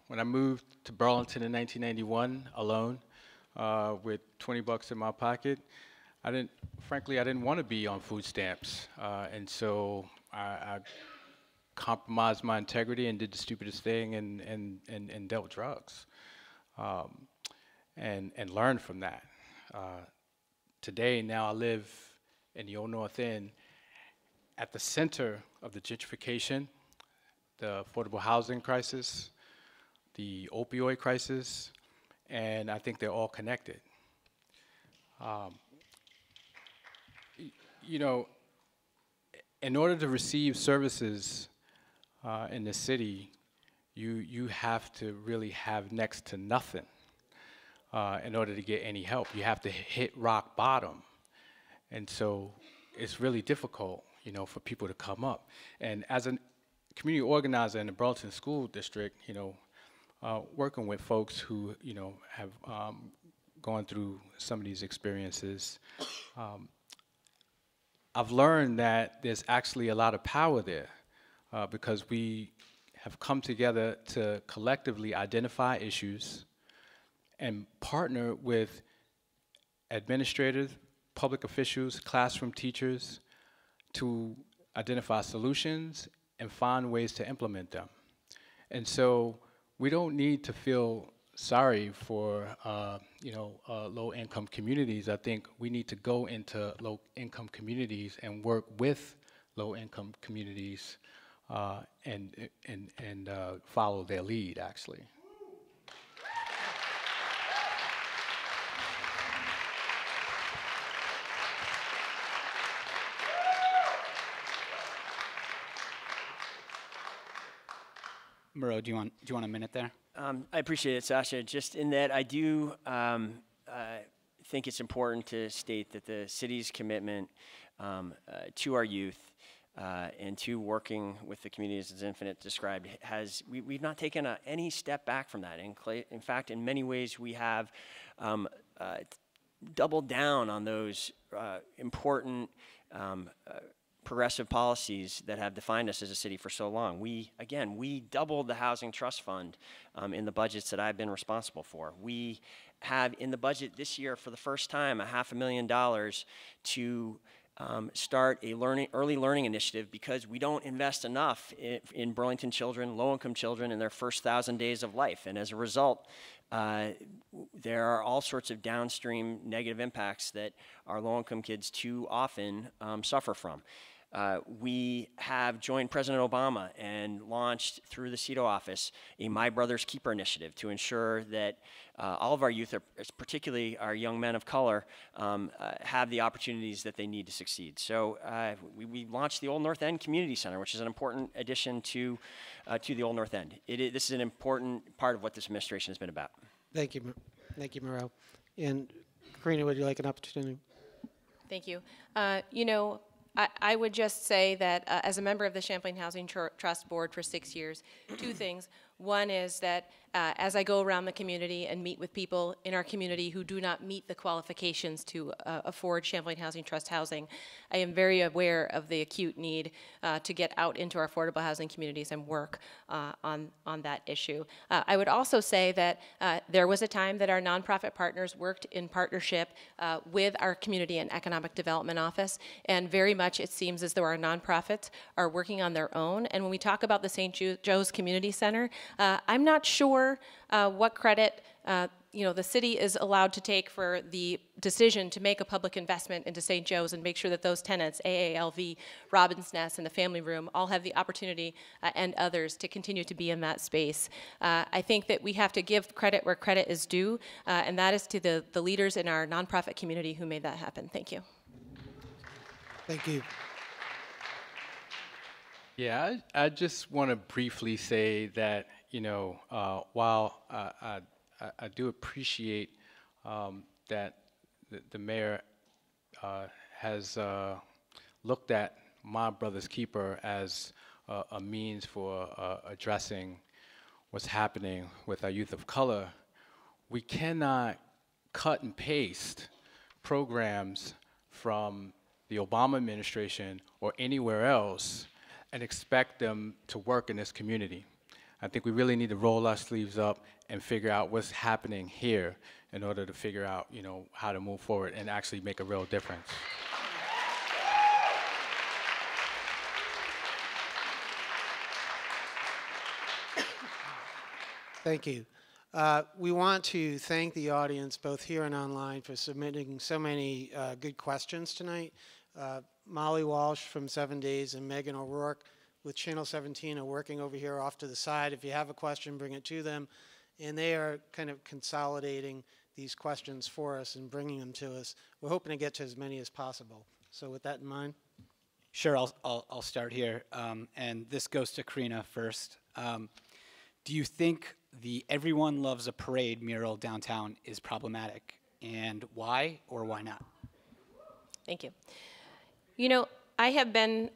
when I moved to Burlington in 1991 alone, with 20 bucks in my pocket, frankly, I didn't want to be on food stamps. And so I compromised my integrity and did the stupidest thing and dealt drugs. And learned from that. Today, now I live in the Old North End at the center of the gentrification, the affordable housing crisis, the opioid crisis, and I think they're all connected. You know, in order to receive services in the city, you have to really have next to nothing in order to get any help. You have to hit rock bottom. And so it's really difficult, you know, for people to come up. And as a community organizer in the Burlington School District, you know, working with folks who, you know, have gone through some of these experiences, I've learned that there's actually a lot of power there because we have come together to collectively identify issues and partner with administrators, public officials, classroom teachers to identify solutions and find ways to implement them. And so we don't need to feel sorry for you know, low-income communities. I think we need to go into low-income communities and work with low-income communities and follow their lead, actually. Moreau, do you want a minute there? I appreciate it, Sasha. Just in that I do think it's important to state that the city's commitment to our youth and to working with the communities, as Infinite described, we've not taken any step back from that. In fact, in many ways, we have doubled down on those important progressive policies that have defined us as a city for so long. We doubled the Housing Trust Fund in the budgets that I've been responsible for. We have in the budget this year for the first time $500,000 to start a early learning initiative because we don't invest enough in Burlington children, low-income children in their first 1,000 days of life. And as a result, there are all sorts of downstream negative impacts that our low-income kids too often suffer from. We have joined President Obama and launched through the CEDO office a My Brother's Keeper initiative to ensure that all of our youth, particularly our young men of color, have the opportunities that they need to succeed. So we launched the Old North End Community Center, which is an important addition to the Old North End. This is an important part of what this administration has been about. Thank you, Moreau. And Karina, would you like an opportunity? Thank you. I would just say that as a member of the Champlain Housing Trust Board for 6 years, two things. One is that as I go around the community and meet with people in our community who do not meet the qualifications to afford Champlain Housing Trust housing, I am very aware of the acute need to get out into our affordable housing communities and work on that issue. I would also say that there was a time that our nonprofit partners worked in partnership with our Community and Economic Development Office, and very much it seems as though our nonprofits are working on their own. And when we talk about the St. Joe's Community Center, I'm not sure what credit the city is allowed to take for the decision to make a public investment into St. Joe's and make sure that those tenants, AALV, Robin's Nest, and the Family Room, all have the opportunity and others to continue to be in that space. I think that we have to give credit where credit is due, and that is to the leaders in our nonprofit community who made that happen. Thank you. Thank you. Yeah, I just want to briefly say that, while I do appreciate that the mayor has looked at My Brother's Keeper as a means for addressing what's happening with our youth of color, we cannot cut and paste programs from the Obama administration or anywhere else and expect them to work in this community. I think we really need to roll our sleeves up and figure out what's happening here in order to figure out, how to move forward and actually make a real difference. Thank you. We want to thank the audience, both here and online, for submitting so many good questions tonight. Molly Walsh from 7 Days and Megan O'Rourke with Channel 17 are working over here off to the side. If you have a question, bring it to them. And they are kind of consolidating these questions for us and bringing them to us. We're hoping to get to as many as possible. So with that in mind. Sure, I'll start here. And this goes to Karina first. Do you think the Everyone Loves a Parade mural downtown is problematic? And why or why not? Thank you. I have been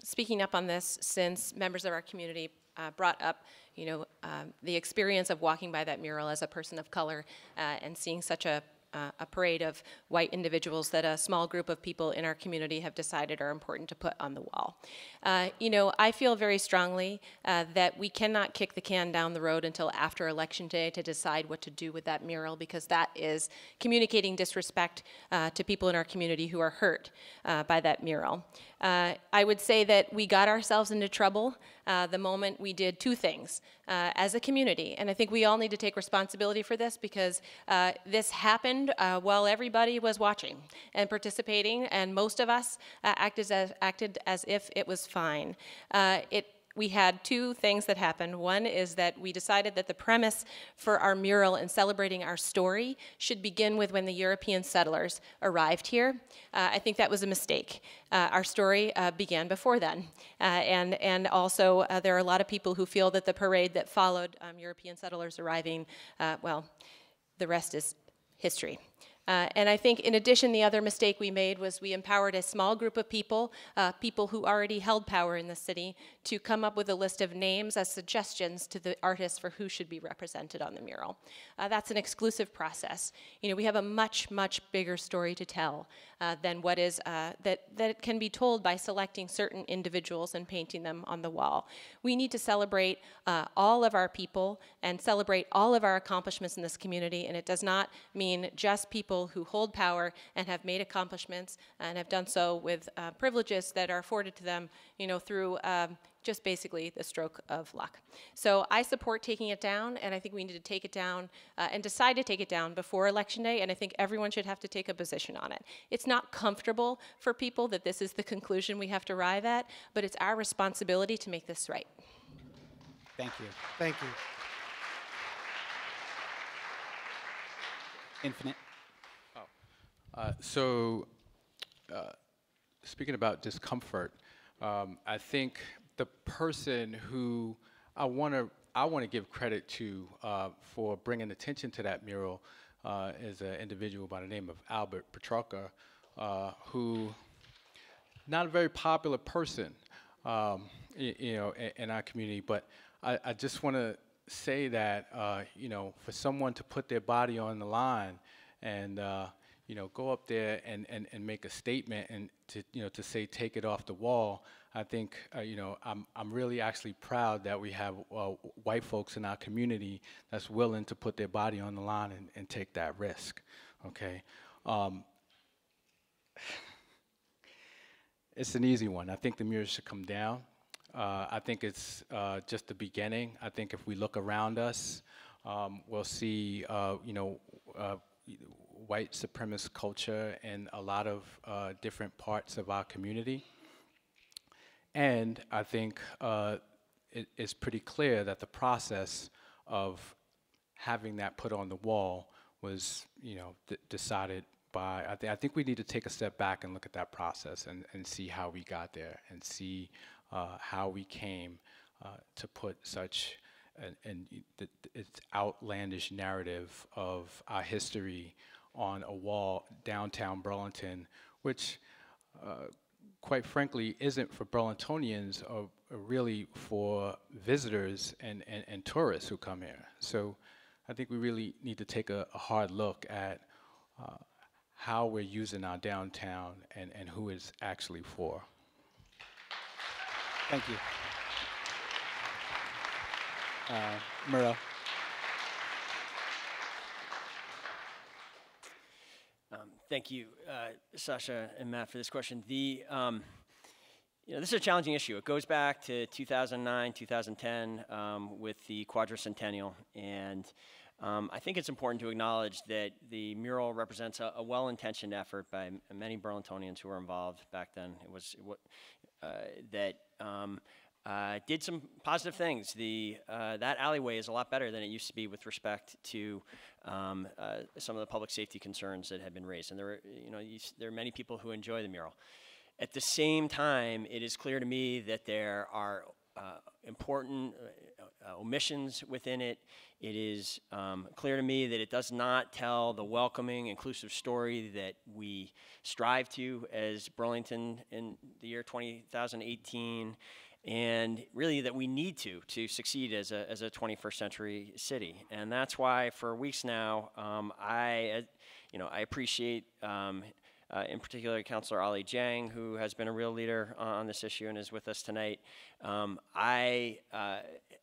speaking up on this since members of our community brought up, the experience of walking by that mural as a person of color and seeing such a parade of white individuals that a small group of people in our community have decided are important to put on the wall. I feel very strongly that we cannot kick the can down the road until after Election Day to decide what to do with that mural, because that is communicating disrespect to people in our community who are hurt by that mural. I would say that we got ourselves into trouble the moment we did two things as a community, and I think we all need to take responsibility for this, because this happened while everybody was watching and participating, and most of us acted as if it was fine. It we had two things that happened. One is that we decided that the premise for our mural and celebrating our story should begin with when the European settlers arrived here. I think that was a mistake. Our story began before then. And also, there are a lot of people who feel that the parade that followed European settlers arriving, well, the rest is history. And I think, in addition, the other mistake we made was we empowered a small group of people, people who already held power in the city, to come up with a list of names as suggestions to the artists for who should be represented on the mural. That's an exclusive process. You know, we have a much, much bigger story to tell than what is that can be told by selecting certain individuals and painting them on the wall. We need to celebrate all of our people and celebrate all of our accomplishments in this community, and it does not mean just people who hold power and have made accomplishments and have done so with privileges that are afforded to them, you know, through just basically the stroke of luck. So I support taking it down, and I think we need to take it down and decide to take it down before Election Day, and I think everyone should have to take a position on it. It's not comfortable for people that this is the conclusion we have to arrive at, but it's our responsibility to make this right. Thank you. Thank you. Infinite. Speaking about discomfort, I think the person who I want to give credit to for bringing attention to that mural is an individual by the name of Albert Petrarca, who not a very popular person, you know, in our community. But I just want to say that you know, for someone to put their body on the line and you know, go up there and make a statement and to, you know, to say take it off the wall. I think you know, I'm really actually proud that we have white folks in our community that's willing to put their body on the line and take that risk. Okay, it's an easy one. I think the mural should come down. I think it's just the beginning. I think if we look around us, we'll see you know, white supremacist culture in a lot of different parts of our community. And I think it's pretty clear that the process of having that put on the wall was, you know, decided by, I think we need to take a step back and look at that process and see how we got there and see how we came to put such its outlandish narrative of our history on a wall downtown Burlington, which quite frankly isn't for Burlingtonians or really for visitors and tourists who come here. So I think we really need to take a hard look at how we're using our downtown and who it's actually for. Thank you. Moran. Thank you, Sasha and Matt, for this question. You know, this is a challenging issue. It goes back to 2009, 2010 with the quadricentennial, and I think it's important to acknowledge that the mural represents a well-intentioned effort by many Burlingtonians who were involved back then. It was that did some positive things. That alleyway is a lot better than it used to be with respect to some of the public safety concerns that had been raised. And there are many people who enjoy the mural. At the same time, it is clear to me that there are important omissions within it. It is clear to me that it does not tell the welcoming, inclusive story that we strive to as Burlington in the year 2018. And really that we need to succeed as a 21st century city. And that's why for weeks now, I appreciate in particular Councilor Ali Jiang, who has been a real leader on this issue and is with us tonight. I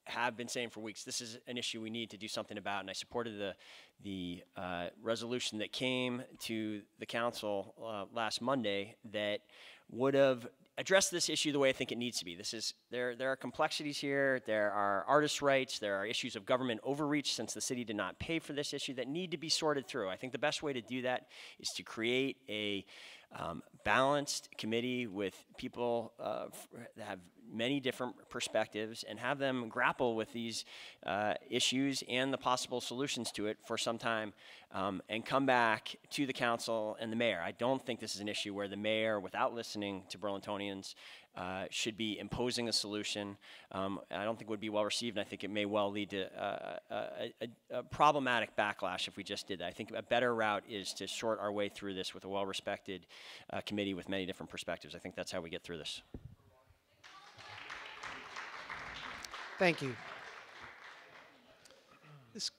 have been saying for weeks, this is an issue we need to do something about, and I supported the resolution that came to the council last Monday that would have address this issue the way I think it needs to be. There are complexities here, there are artists' rights, there are issues of government overreach since the city did not pay for this issue that need to be sorted through. I think the best way to do that is to create a balanced committee with people that have many different perspectives and have them grapple with these issues and the possible solutions to it for some time, and come back to the council and the mayor. I don't think this is an issue where the mayor, without listening to Burlingtonians, should be imposing a solution. I don't think it would be well received, and I think it may well lead to a problematic backlash if we just did that. I think a better route is to sort our way through this with a well-respected committee with many different perspectives. I think that's how we get through this. Thank you. This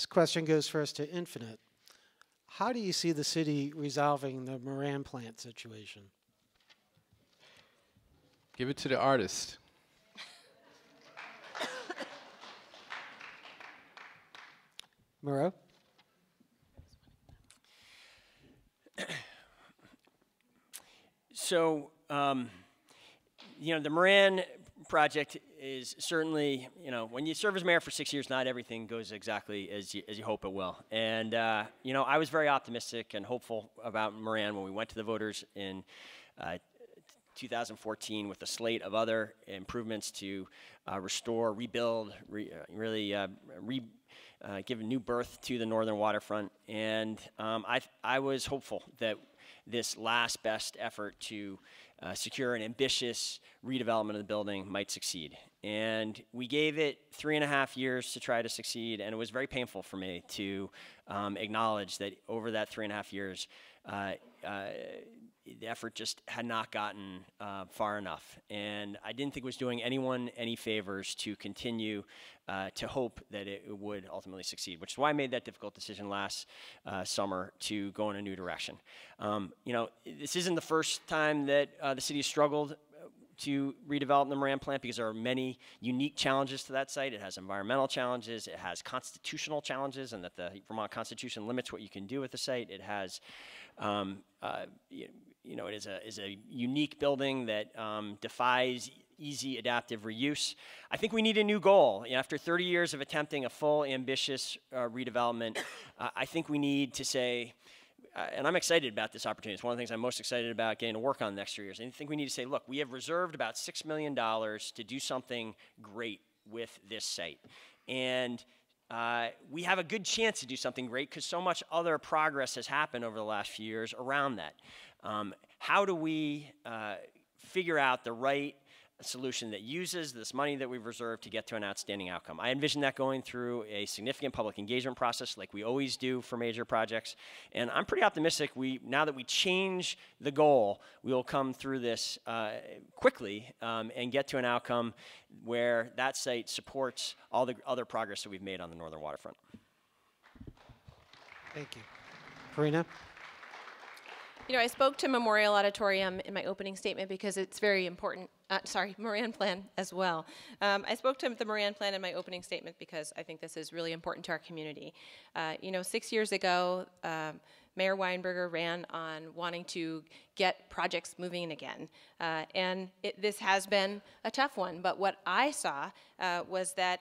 question goes first to Infinite. How do you see the city resolving the Moran plant situation? Give it to the artist. Moreau? So, you know, the Moran project is certainly, you know, when you serve as mayor for 6 years, not everything goes exactly as you hope it will. And, you know, I was very optimistic and hopeful about Moran when we went to the voters in 2014 with a slate of other improvements to restore, rebuild, give a new birth to the northern waterfront. And I was hopeful that this last best effort to secure an ambitious redevelopment of the building might succeed. And we gave it 3.5 years to try to succeed, and it was very painful for me to acknowledge that over that 3.5 years, the effort just had not gotten far enough. And I didn't think it was doing anyone any favors to continue to hope that it would ultimately succeed, which is why I made that difficult decision last summer to go in a new direction. You know, this isn't the first time that the city has struggled to redevelop the Moran plant, because there are many unique challenges to that site. It has environmental challenges, it has constitutional challenges, and that the Vermont Constitution limits what you can do with the site. It has, you know, it is a unique building that defies easy adaptive reuse. I think we need a new goal. After 30 years of attempting a full, ambitious redevelopment, I think we need to say, and I'm excited about this opportunity. It's one of the things I'm most excited about getting to work on the next 3 years. I think we need to say, look, we have reserved about $6 million to do something great with this site. And we have a good chance to do something great because so much other progress has happened over the last few years around that. How do we figure out the right solution that uses this money that we've reserved to get to an outstanding outcome? I envision that going through a significant public engagement process like we always do for major projects. And I'm pretty optimistic now that we change the goal, we will come through this quickly and get to an outcome where that site supports all the other progress that we've made on the northern waterfront. Thank you. Karina? You know, I spoke to Memorial Auditorium in my opening statement because it's very important. Moran plan as well. I spoke to the Moran plan in my opening statement because I think this is really important to our community. You know, 6 years ago, Mayor Weinberger ran on wanting to get projects moving again. And this has been a tough one, but what I saw was that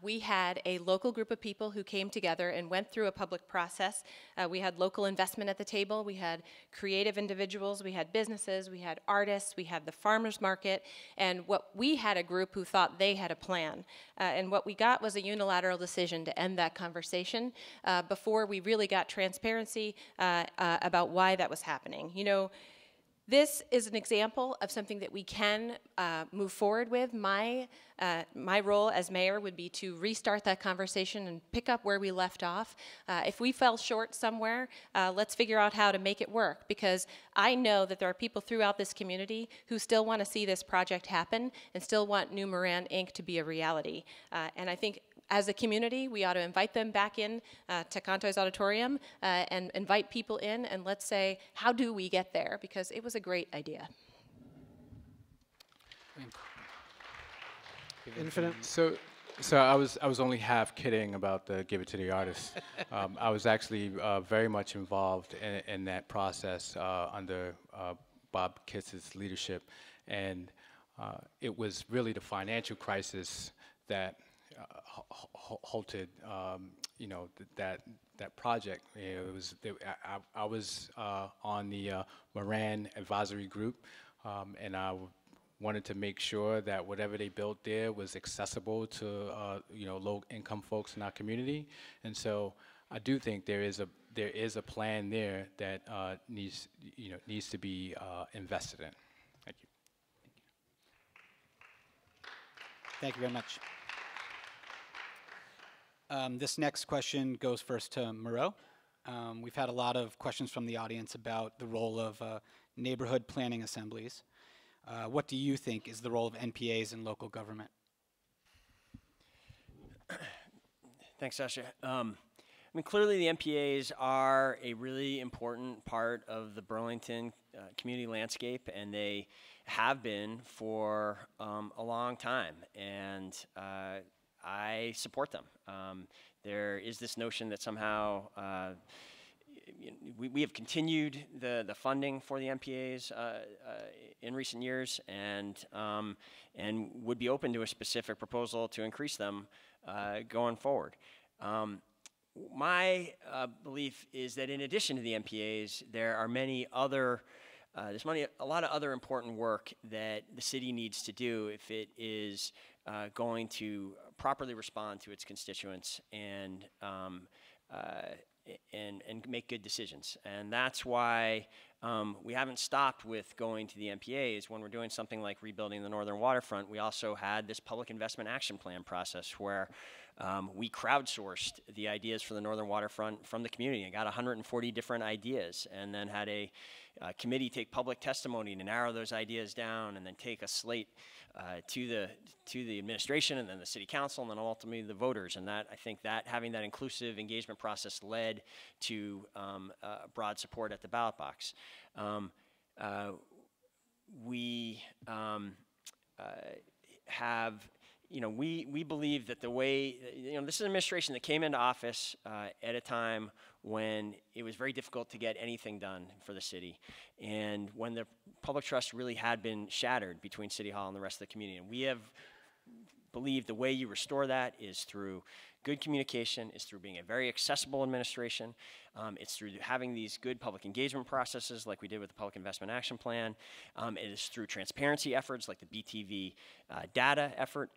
we had a local group of people who came together and went through a public process. We had local investment at the table, we had creative individuals, we had businesses, we had artists, we had the farmers market, and we had a group who thought they had a plan. And what we got was a unilateral decision to end that conversation before we really got transparency about why that was happening. You know, this is an example of something that we can move forward with. My role as mayor would be to restart that conversation and pick up where we left off. If we fell short somewhere, let's figure out how to make it work, because I know that there are people throughout this community who still want to see this project happen and still want New Moran Inc. to be a reality. And I think as a community, we ought to invite them back in to Contoy's Auditorium and invite people in, and let's say, how do we get there? Because it was a great idea. Infinite? So I was only half kidding about the give it to the artist. I was actually very much involved in that process under Bob Kitz's leadership, and it was really the financial crisis that halted, you know, that that project. It was I was on the Moran advisory group, and wanted to make sure that whatever they built there was accessible to low-income folks in our community. And so I do think there is a plan there that needs to be invested in. Thank you. Thank you very much. This next question goes first to Moreau. We've had a lot of questions from the audience about the role of neighborhood planning assemblies. What do you think is the role of NPAs in local government? Thanks, Sasha. I mean, clearly the NPAs are a really important part of the Burlington community landscape, and they have been for a long time, and I support them. There is this notion that somehow we have continued the funding for the NPAs in recent years, and would be open to a specific proposal to increase them going forward. My belief is that in addition to the NPAs, there are many other there's a lot of other important work that the city needs to do if it is going to properly respond to its constituents and make good decisions. And that's why we haven't stopped with going to the NPAs. When we're doing something like rebuilding the northern waterfront, we also had this public investment action plan process where we crowdsourced the ideas for the northern waterfront from the community and got 140 different ideas, and then had a committee take public testimony to narrow those ideas down, and then take a slate to the administration, and then the city council, and then ultimately the voters. And that, I think that having that inclusive engagement process led to broad support at the ballot box. We believe that the way, this is an administration that came into office at a time when it was very difficult to get anything done for the city, and when the public trust really had been shattered between City Hall and the rest of the community. And we have believed the way you restore that is through good communication, is through being a very accessible administration, it's through having these good public engagement processes like we did with the Public Investment Action Plan, it is through transparency efforts like the BTV data effort.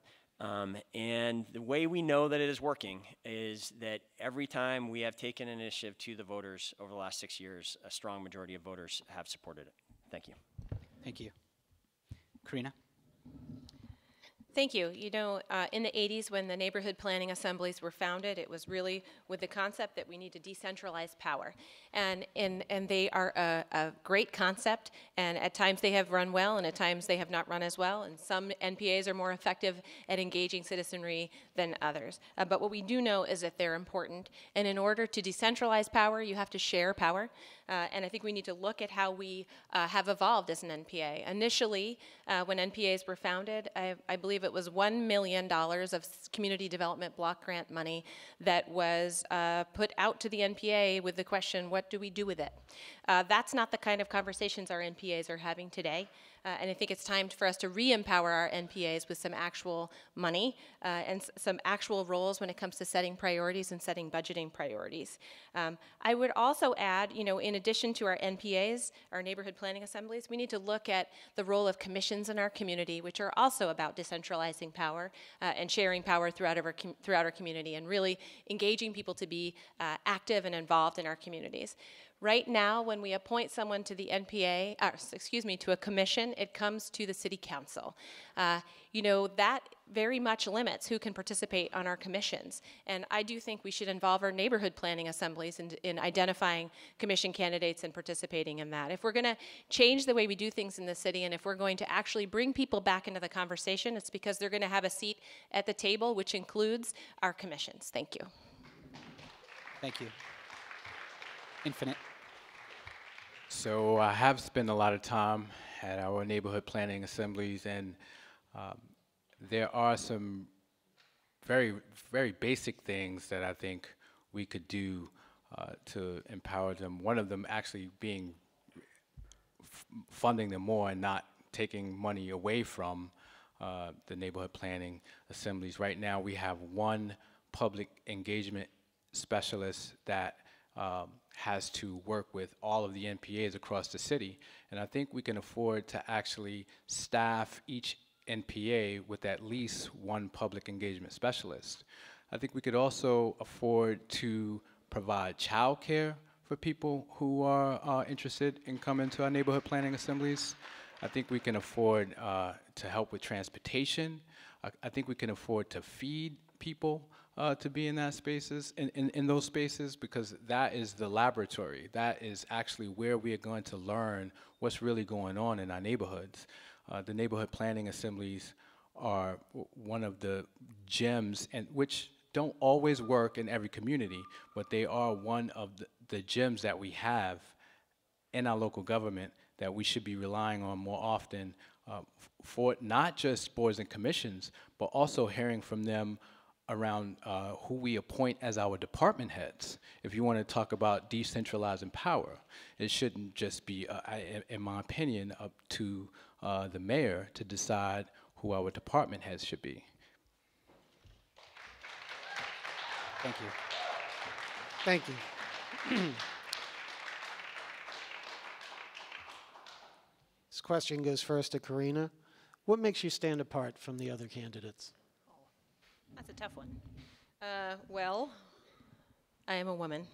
And the way we know that it is working is that every time we have taken an initiative to the voters over the last 6 years, a strong majority of voters have supported it. Thank you. Thank you. Karina? Thank you. In the 80s, when the neighborhood planning assemblies were founded, it was really with the concept that we need to decentralize power. And they are a great concept, and at times they have run well, and at times they have not run as well, and some NPAs are more effective at engaging citizenry than others. But what we do know is that they're important, and in order to decentralize power, you have to share power. And I think we need to look at how we have evolved as an NPA. Initially, when NPAs were founded, I believe it was $1 million of community development block grant money that was put out to the NPA with the question, what do we do with it? That's not the kind of conversations our NPAs are having today. And I think it's time for us to re-empower our NPAs with some actual money and some actual roles when it comes to setting priorities and setting budgeting priorities. I would also add, in addition to our NPAs, our neighborhood planning assemblies, we need to look at the role of commissions in our community, which are also about decentralizing power and sharing power throughout our community, and really engaging people to be active and involved in our communities. Right now, when we appoint someone to the NPA, to a commission, it comes to the city council. That very much limits who can participate on our commissions. And I do think we should involve our neighborhood planning assemblies in identifying commission candidates and participating in that. If we're going to change the way we do things in the city, and if we're going to actually bring people back into the conversation, it's because they're going to have a seat at the table, which includes our commissions. Thank you. Thank you. Infinite. So I have spent a lot of time at our neighborhood planning assemblies, and there are some very, very basic things that I think we could do to empower them. One of them actually being funding them more and not taking money away from the neighborhood planning assemblies. Right now we have one public engagement specialist that has to work with all of the NPAs across the city. And I think we can afford to actually staff each NPA with at least one public engagement specialist. I think we could also afford to provide childcare for people who are interested in coming to our neighborhood planning assemblies. I think we can afford to help with transportation. I think we can afford to feed people to be in that spaces, in those spaces, because that is the laboratory. That is actually where we are going to learn what's really going on in our neighborhoods. The neighborhood planning assemblies are one of the gems, and which don't always work in every community, but they are one of the gems that we have in our local government that we should be relying on more often for not just boards and commissions, but also hearing from them around who we appoint as our department heads. If you want to talk about decentralizing power, it shouldn't just be, in my opinion, up to the mayor to decide who our department heads should be. Thank you. Thank you. This question goes first to Karina. What makes you stand apart from the other candidates? That's a tough one. Well, I am a woman.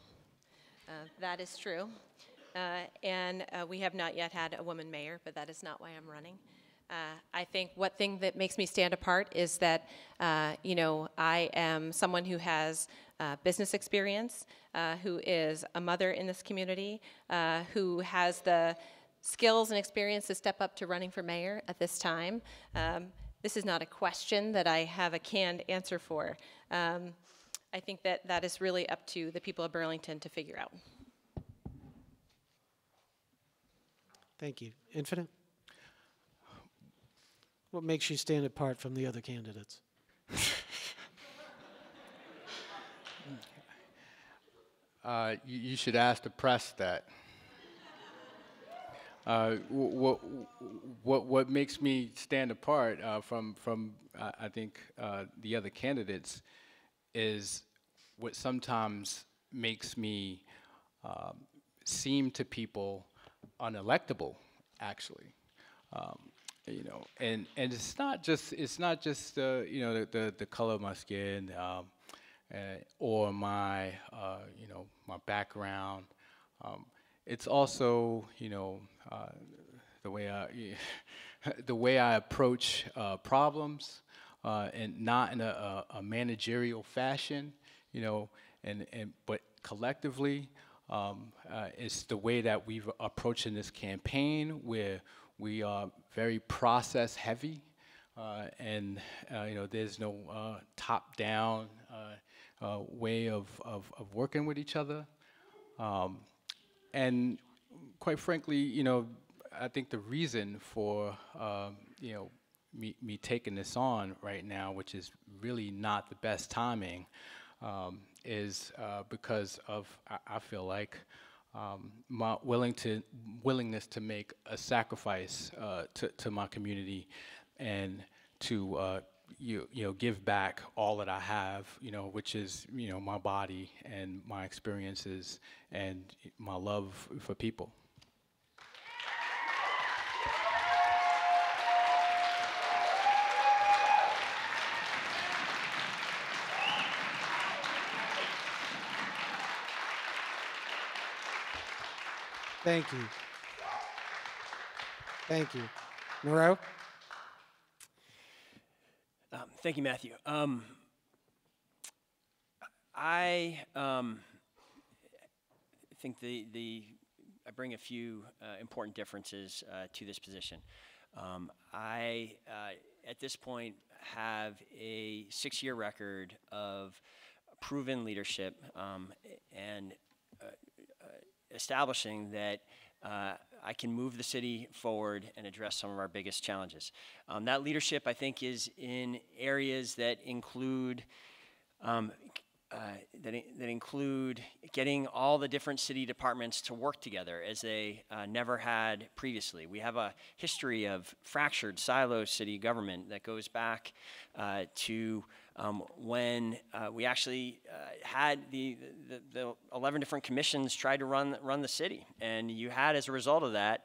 That is true. And we have not yet had a woman mayor, but that is not why I'm running. I think what thing that makes me stand apart is that, I am someone who has business experience, who is a mother in this community, who has the skills and experience to step up to running for mayor at this time. This is not a question that I have a canned answer for. I think that is really up to the people of Burlington to figure out. Thank you. Infinite? What makes you stand apart from the other candidates? You should ask the press that. What makes me stand apart from I think the other candidates is what sometimes makes me seem to people unelectable, actually. And it's not just the color of my skin or my my background. It's also the way I approach problems, and not in a managerial fashion, but collectively. It's the way that we've approaching this campaign, where we are very process heavy, and there's no top-down way of working with each other. And quite frankly, I think the reason for me taking this on right now, which is really not the best timing, is because of I feel like my willingness to make a sacrifice to my community, and to give back all that I have, which is my body and my experiences and my love for people. Thank you. Thank you. Moreau? Thank you, Matthew. I think I bring a few important differences to this position. I, at this point, have a 6-year record of proven leadership and establishing that I can move the city forward and address some of our biggest challenges. That leadership, I think, is in areas that include include getting all the different city departments to work together as they never had previously. We have a history of fractured, silo city government that goes back to when we actually had the 11 different commissions try to run the city. And you had, as a result of that,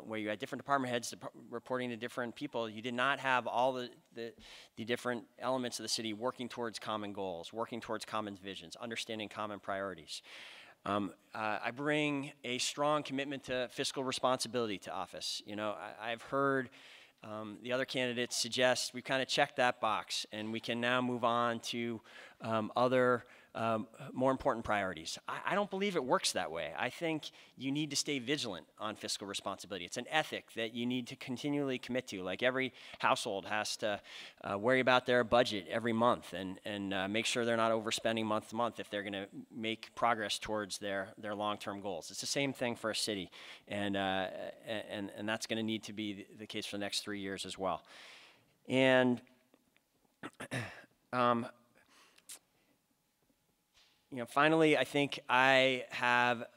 where you had different department heads reporting to different people, you did not have all the different elements of the city working towards common goals, working towards common visions, understanding common priorities. I bring a strong commitment to fiscal responsibility to office. You know, I've heard the other candidates suggest we've kind of checked that box and we can now move on to other more important priorities. I don't believe it works that way. I think you need to stay vigilant on fiscal responsibility. It's an ethic that you need to continually commit to. Like every household has to worry about their budget every month and make sure they're not overspending month to month if they're going to make progress towards their long-term goals. It's the same thing for a city, and that's going to need to be the case for the next 3 years as well. And you know, finally, I think I have a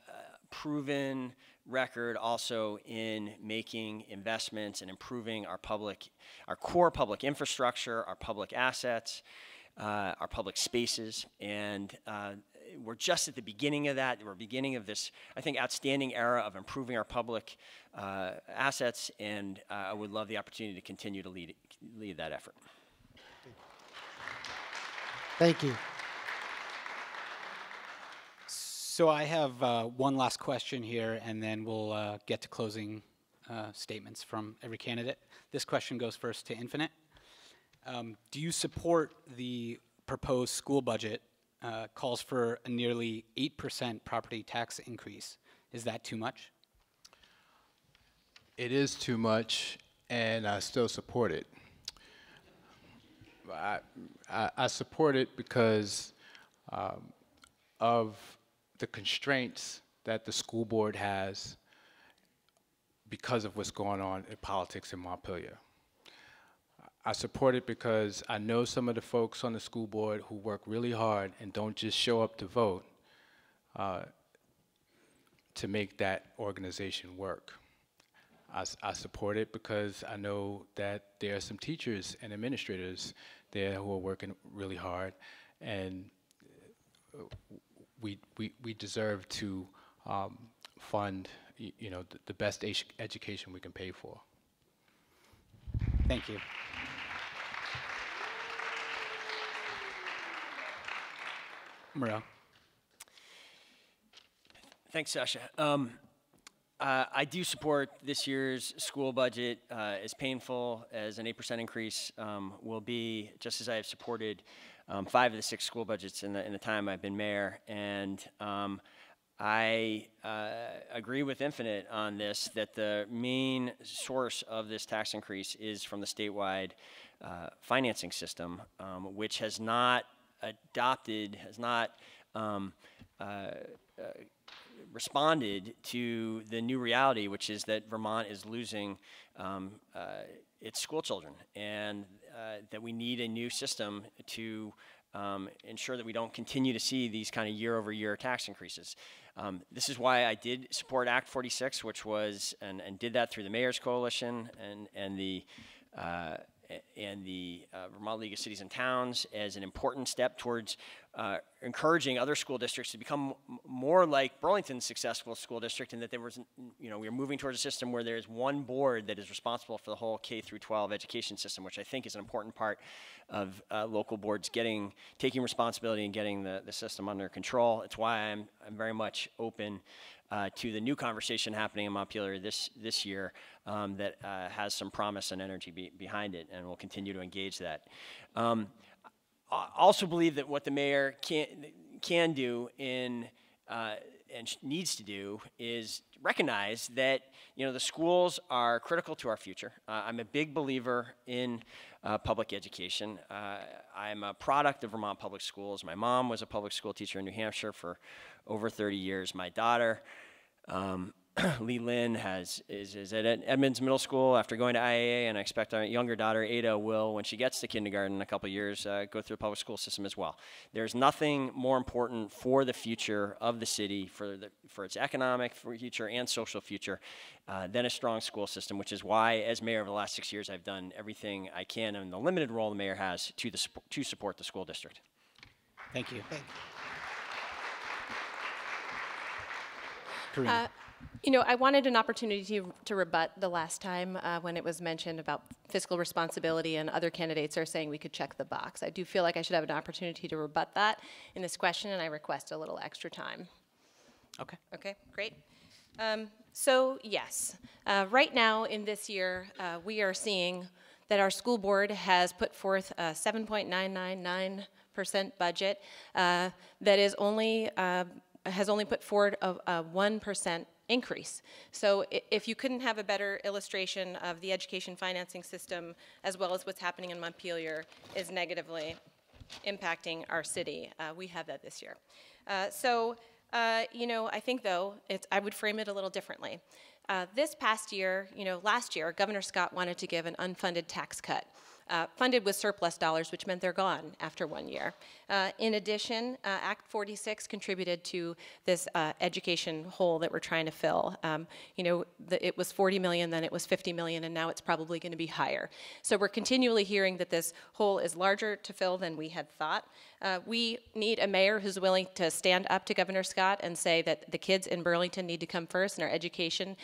proven record also in making investments and improving our core public infrastructure, our public assets, our public spaces, and we're just at the beginning of that. We're beginning of this, I think, outstanding era of improving our public assets, and I would love the opportunity to continue to lead that effort. Thank you. So I have one last question here, and then we'll get to closing statements from every candidate. This question goes first to Infinite. Do you support the proposed school budget calls for a nearly 8% property tax increase? Is that too much? It is too much, and I still support it. I support it because of the constraints that the school board has because of what's going on in politics in Montpelier. I support it because I know some of the folks on the school board who work really hard and don't just show up to vote to make that organization work. I support it because I know that there are some teachers and administrators there who are working really hard, and we deserve to fund, you know, the best education we can pay for. Thank you. Moran. Thanks, Sasha. I do support this year's school budget. As painful as an 8% increase will be, just as I have supported 5 of the 6 school budgets in the time I've been mayor. And I agree with Infinite on this, that the main source of this tax increase is from the statewide financing system, which has not adopted, has not responded to the new reality, which is that Vermont is losing its school children, and that we need a new system to ensure that we don't continue to see these kind of year-over-year tax increases. This is why I did support Act 46, which was, and did that through the Mayor's Coalition and the Vermont League of Cities and Towns as an important step towards encouraging other school districts to become more like Burlington's successful school district, and that there was, you know, we are moving towards a system where there's one board that is responsible for the whole K through 12 education system, which I think is an important part of local boards taking responsibility and getting the system under control. It's why I'm very much open to the new conversation happening in Montpelier this year that has some promise and energy behind it, and we'll continue to engage that. I also believe that what the mayor can do and needs to do is recognize that, you know, the schools are critical to our future. I'm a big believer in public education. I'm a product of Vermont Public Schools. My mom was a public school teacher in New Hampshire for over 30 years. My daughter Lee Lynn is at Edmonds Middle School after going to IAA, and I expect our younger daughter, Ada, will, when she gets to kindergarten in a couple years, go through the public school system as well. There's nothing more important for the future of the city, for its economic future and social future, than a strong school system, which is why, as mayor over the last 6 years, I've done everything I can in the limited role the mayor has to support the school district. Thank you. Thank you. Karina. You know, I wanted an opportunity to rebut the last time when it was mentioned about fiscal responsibility and other candidates are saying we could check the box. I do feel like I should have an opportunity to rebut that in this question, and I request a little extra time. Okay. Okay, great. So yes, right now in this year, we are seeing that our school board has put forth a 7.999% budget that is only has only put forward a 1% increase. So if you couldn't have a better illustration of the education financing system as well as what's happening in Montpelier is negatively impacting our city, we have that this year. You know, I think though, I would frame it a little differently. This past year, you know, last year, Governor Scott wanted to give an unfunded tax cut. Funded with surplus dollars, which meant they're gone after 1 year. In addition, Act 46 contributed to this education hole that we're trying to fill. You know, it was 40 million, then it was 50 million, and now it's probably going to be higher. So we're continually hearing that this hole is larger to fill than we had thought. We need a mayor who's willing to stand up to Governor Scott and say that the kids in Burlington need to come first, and our education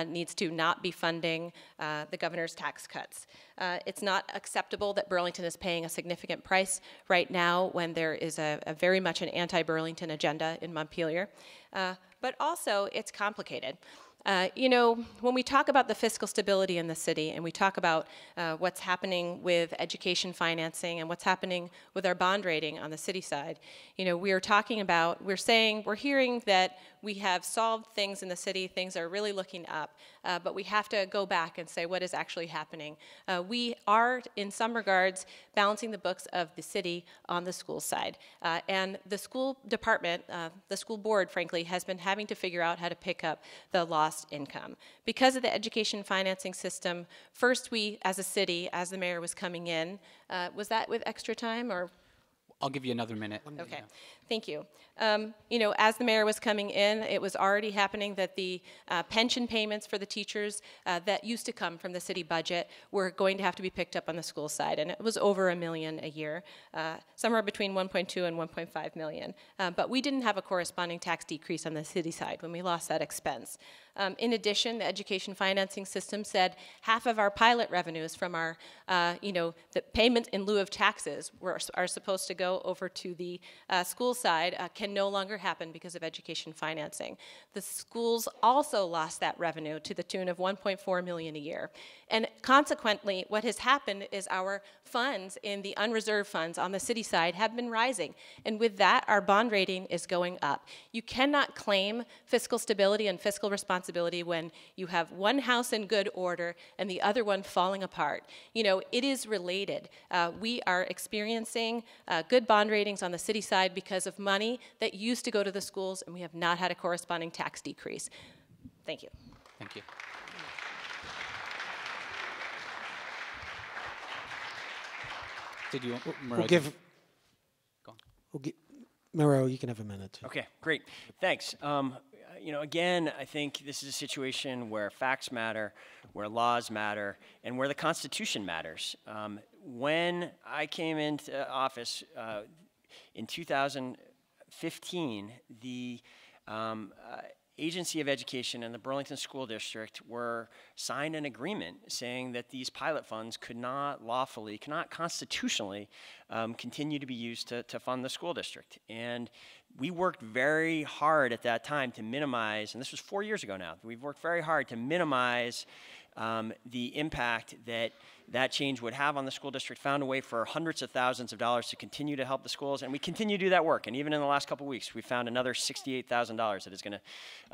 needs to not be funding the governor's tax cuts. It's not acceptable that Burlington is paying a significant price right now when there is a very much an anti-Burlington agenda in Montpelier. But also, it's complicated. You know, when we talk about the fiscal stability in the city and we talk about what's happening with education financing and what's happening with our bond rating on the city side, you know, we're hearing that we have solved things in the city, things are really looking up, but we have to go back and say what is actually happening. We are, in some regards, balancing the books of the city on the school side. And the school department, the school board, frankly, has been having to figure out how to pick up the lost income. Because of the education financing system, first we, as a city, as the mayor was coming in, was that with extra time or? I'll give you another minute. Okay, thank you. You know, as the mayor was coming in, it was already happening that the pension payments for the teachers that used to come from the city budget were going to have to be picked up on the school side, and it was over $1 million a year, somewhere between 1.2 and 1.5 million. But we didn't have a corresponding tax decrease on the city side when we lost that expense. In addition, the education financing system said half of our pilot revenues from our, you know, the payment in lieu of taxes are supposed to go over to the school side can no longer happen because of education financing. The schools also lost that revenue to the tune of 1.4 million a year. And consequently, what has happened is our funds in the unreserved funds on the city side have been rising. And with that, our bond rating is going up. You cannot claim fiscal stability and fiscal responsibility when you have one house in good order and the other one falling apart. You know, it is related. We are experiencing good bond ratings on the city side because of money that used to go to the schools, and we have not had a corresponding tax decrease. Thank you. Thank you. Did you, Murray? Mayoral, you can have a minute. Okay, great. Thanks. You know, again, I think this is a situation where facts matter, where laws matter, and where the Constitution matters. When I came into office in 2015, the Agency of Education and the Burlington School District were signed an agreement saying that these pilot funds could not lawfully, cannot constitutionally continue to be used to fund the school district. And we worked very hard at that time to minimize, and this was 4 years ago now, we've worked very hard to minimize the impact that change would have on the school district, found a way for hundreds of thousands of dollars to continue to help the schools, and we continue to do that work. And even in the last couple of weeks, we found another $68,000 that is going to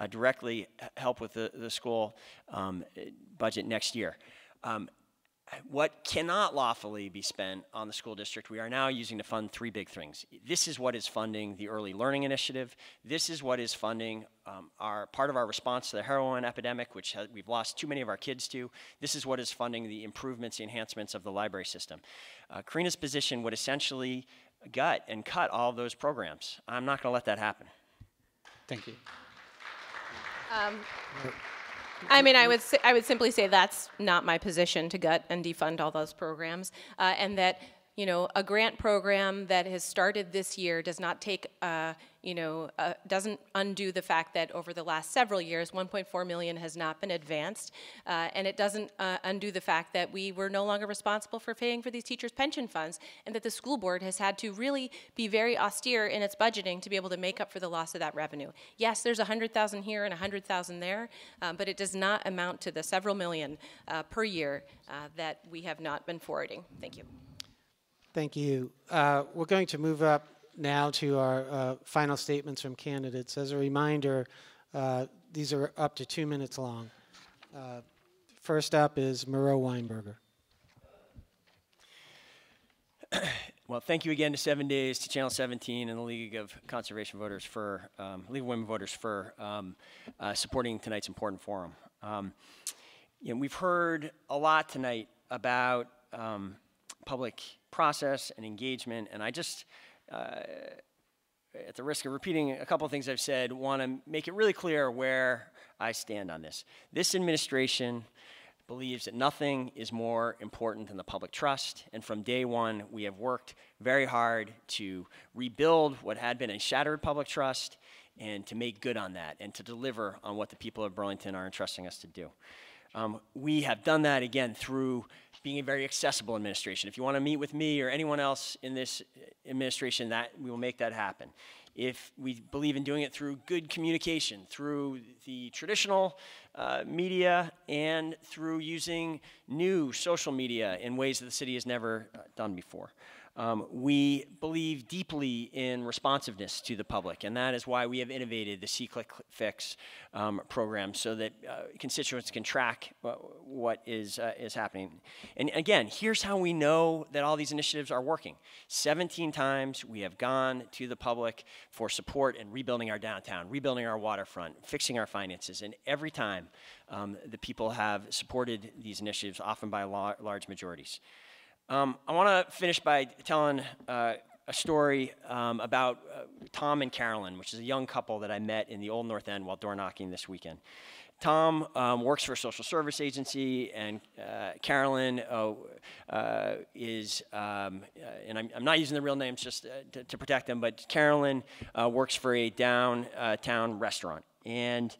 directly help with the school budget next year. what cannot lawfully be spent on the school district, we are now using to fund three big things. This is what is funding the Early Learning Initiative. This is what is funding part of our response to the heroin epidemic, which we've lost too many of our kids to. This is what is funding the improvements, the enhancements of the library system. Karina's position would essentially gut and cut all of those programs. I'm not going to let that happen. Thank you. I mean, I would simply say that's not my position, to gut and defund all those programs, and that, you know, a grant program that has started this year does not take, doesn't undo the fact that over the last several years, 1.4 million has not been advanced, and it doesn't undo the fact that we were no longer responsible for paying for these teachers' pension funds, and that the school board has had to really be very austere in its budgeting to be able to make up for the loss of that revenue. Yes, there's 100,000 here and 100,000 there, but it does not amount to the several million per year that we have not been forwarding. Thank you. Thank you. We're going to move up now to our final statements from candidates. As a reminder, these are up to 2 minutes long. First up is Moreau Weinberger. Well, thank you again to 7 Days, to Channel 17, and the League of Conservation Voters for, League of Women Voters for supporting tonight's important forum. We've heard a lot tonight about public process and engagement, and I just, at the risk of repeating a couple of things I've said, want to make it really clear where I stand on this. This administration believes that nothing is more important than the public trust, and from day one, we have worked very hard to rebuild what had been a shattered public trust and to make good on that and to deliver on what the people of Burlington are entrusting us to do. We have done that, again, through being a very accessible administration. If you want to meet with me or anyone else in this administration, we will make that happen. If we believe in doing it through good communication, through the traditional media, and through using new social media in ways that the city has never done before. We believe deeply in responsiveness to the public, and that is why we have innovated the See-Click-Fix program so that constituents can track what is happening. And again, here's how we know that all these initiatives are working. 17 times we have gone to the public for support in rebuilding our downtown, rebuilding our waterfront, fixing our finances, and every time the people have supported these initiatives, often by large majorities. I want to finish by telling a story about Tom and Carolyn, which is a young couple that I met in the Old North End while door knocking this weekend. Tom works for a social service agency, and Carolyn is, and I'm not using the real names just to protect them, but Carolyn works for a downtown restaurant. And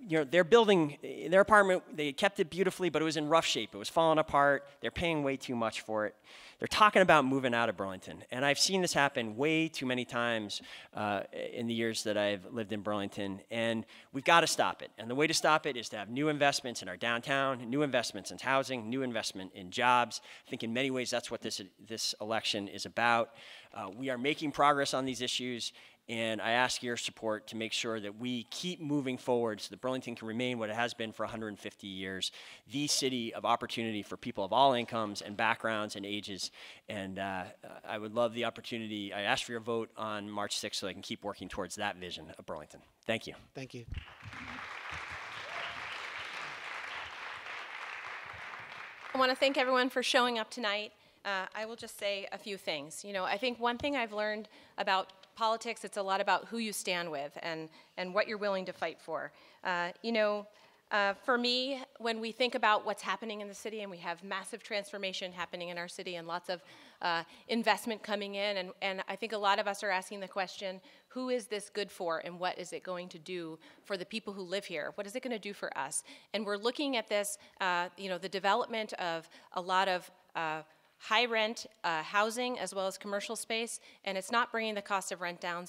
they're building their apartment. They kept it beautifully, but it was in rough shape. It was falling apart. They're paying way too much for it. They're talking about moving out of Burlington. And I've seen this happen way too many times in the years that I've lived in Burlington. And we've got to stop it. And the way to stop it is to have new investments in our downtown, new investments in housing, new investment in jobs. I think in many ways that's what this election is about. We are making progress on these issues. And I ask your support to make sure that we keep moving forward so that Burlington can remain what it has been for 150 years, the city of opportunity for people of all incomes and backgrounds and ages. And I would love the opportunity. I ask for your vote on March 6th so I can keep working towards that vision of Burlington. Thank you. Thank you. I want to thank everyone for showing up tonight. I will just say a few things. I think one thing I've learned about politics, it's a lot about who you stand with and what you're willing to fight for. For me, when we think about what's happening in the city, and we have massive transformation happening in our city and lots of investment coming in, and I think a lot of us are asking the question, who is this good for, and what is it going to do for the people who live here? What is it going to do for us? And we're looking at this, the development of a lot of high rent housing as well as commercial space, and it's not bringing the cost of rent down,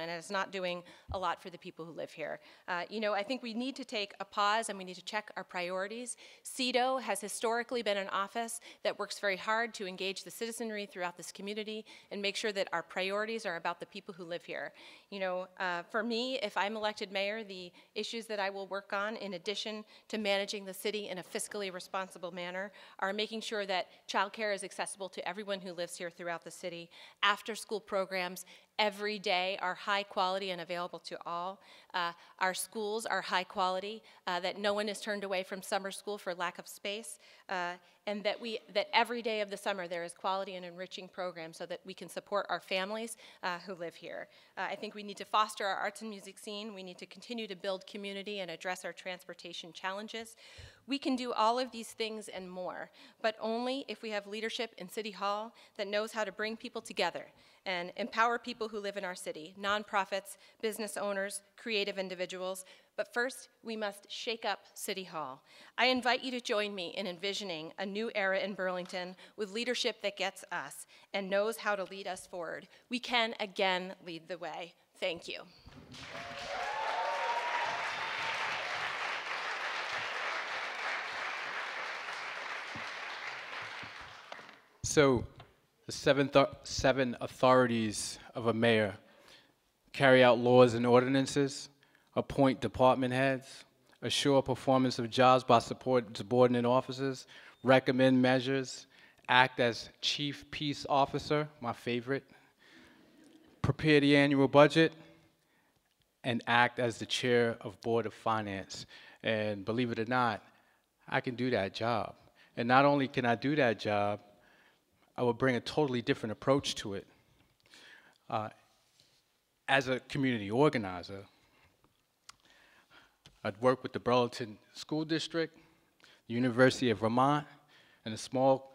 and it's not doing a lot for the people who live here. You know, I think we need to take a pause and we need to check our priorities. CEDO has historically been an office that works very hard to engage the citizenry throughout this community and make sure that our priorities are about the people who live here. You know, for me, if I'm elected mayor, the issues that I will work on, in addition to managing the city in a fiscally responsible manner, are making sure that childcare is accessible to everyone who lives here throughout the city. After-school programs every day are high quality and available to all. Our schools are high quality, that no one is turned away from summer school for lack of space, and that every day of the summer there is quality and enriching programs so that we can support our families who live here. I think we need to foster our arts and music scene. We need to continue to build community and address our transportation challenges. We can do all of these things and more, but only if we have leadership in City Hall that knows how to bring people together and empower people who live in our city, nonprofits, business owners, creative individuals. But first, we must shake up City Hall. I invite you to join me in envisioning a new era in Burlington with leadership that gets us and knows how to lead us forward. We can again lead the way. Thank you. So, the seven authorities of a mayor: carry out laws and ordinances, appoint department heads, assure performance of jobs by subordinate officers, recommend measures, act as chief peace officer, my favorite, prepare the annual budget, and act as the chair of Board of Finance. And believe it or not, I can do that job. And not only can I do that job, I will bring a totally different approach to it. As a community organizer, I'd work with the Burlington School District, the University of Vermont, and the small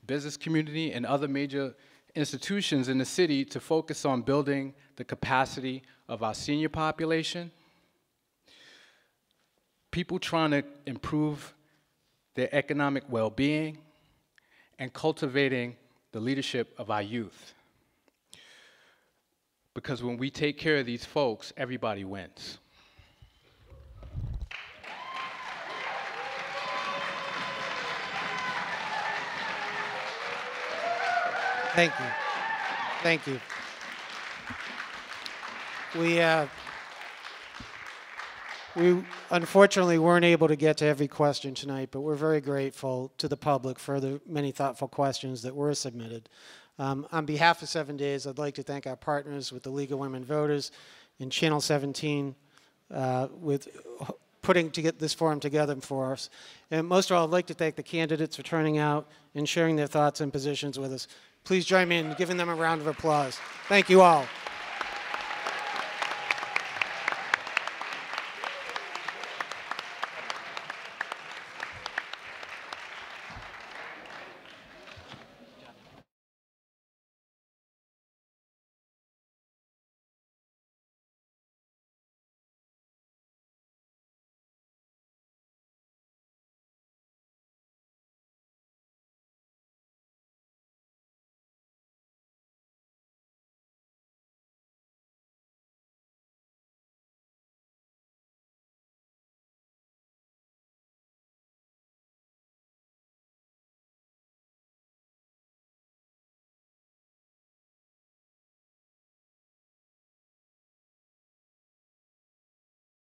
business community and other major institutions in the city to focus on building the capacity of our senior population, people trying to improve their economic well-being, and cultivating the leadership of our youth. Because when we take care of these folks, everybody wins. Thank you. Thank you. We unfortunately weren't able to get to every question tonight, but we're very grateful to the public for the many thoughtful questions that were submitted. On behalf of 7 Days, I'd like to thank our partners with the League of Women Voters and Channel 17 with putting this forum together for us. And most of all, I'd like to thank the candidates for turning out and sharing their thoughts and positions with us. Please join me in giving them a round of applause. Thank you all.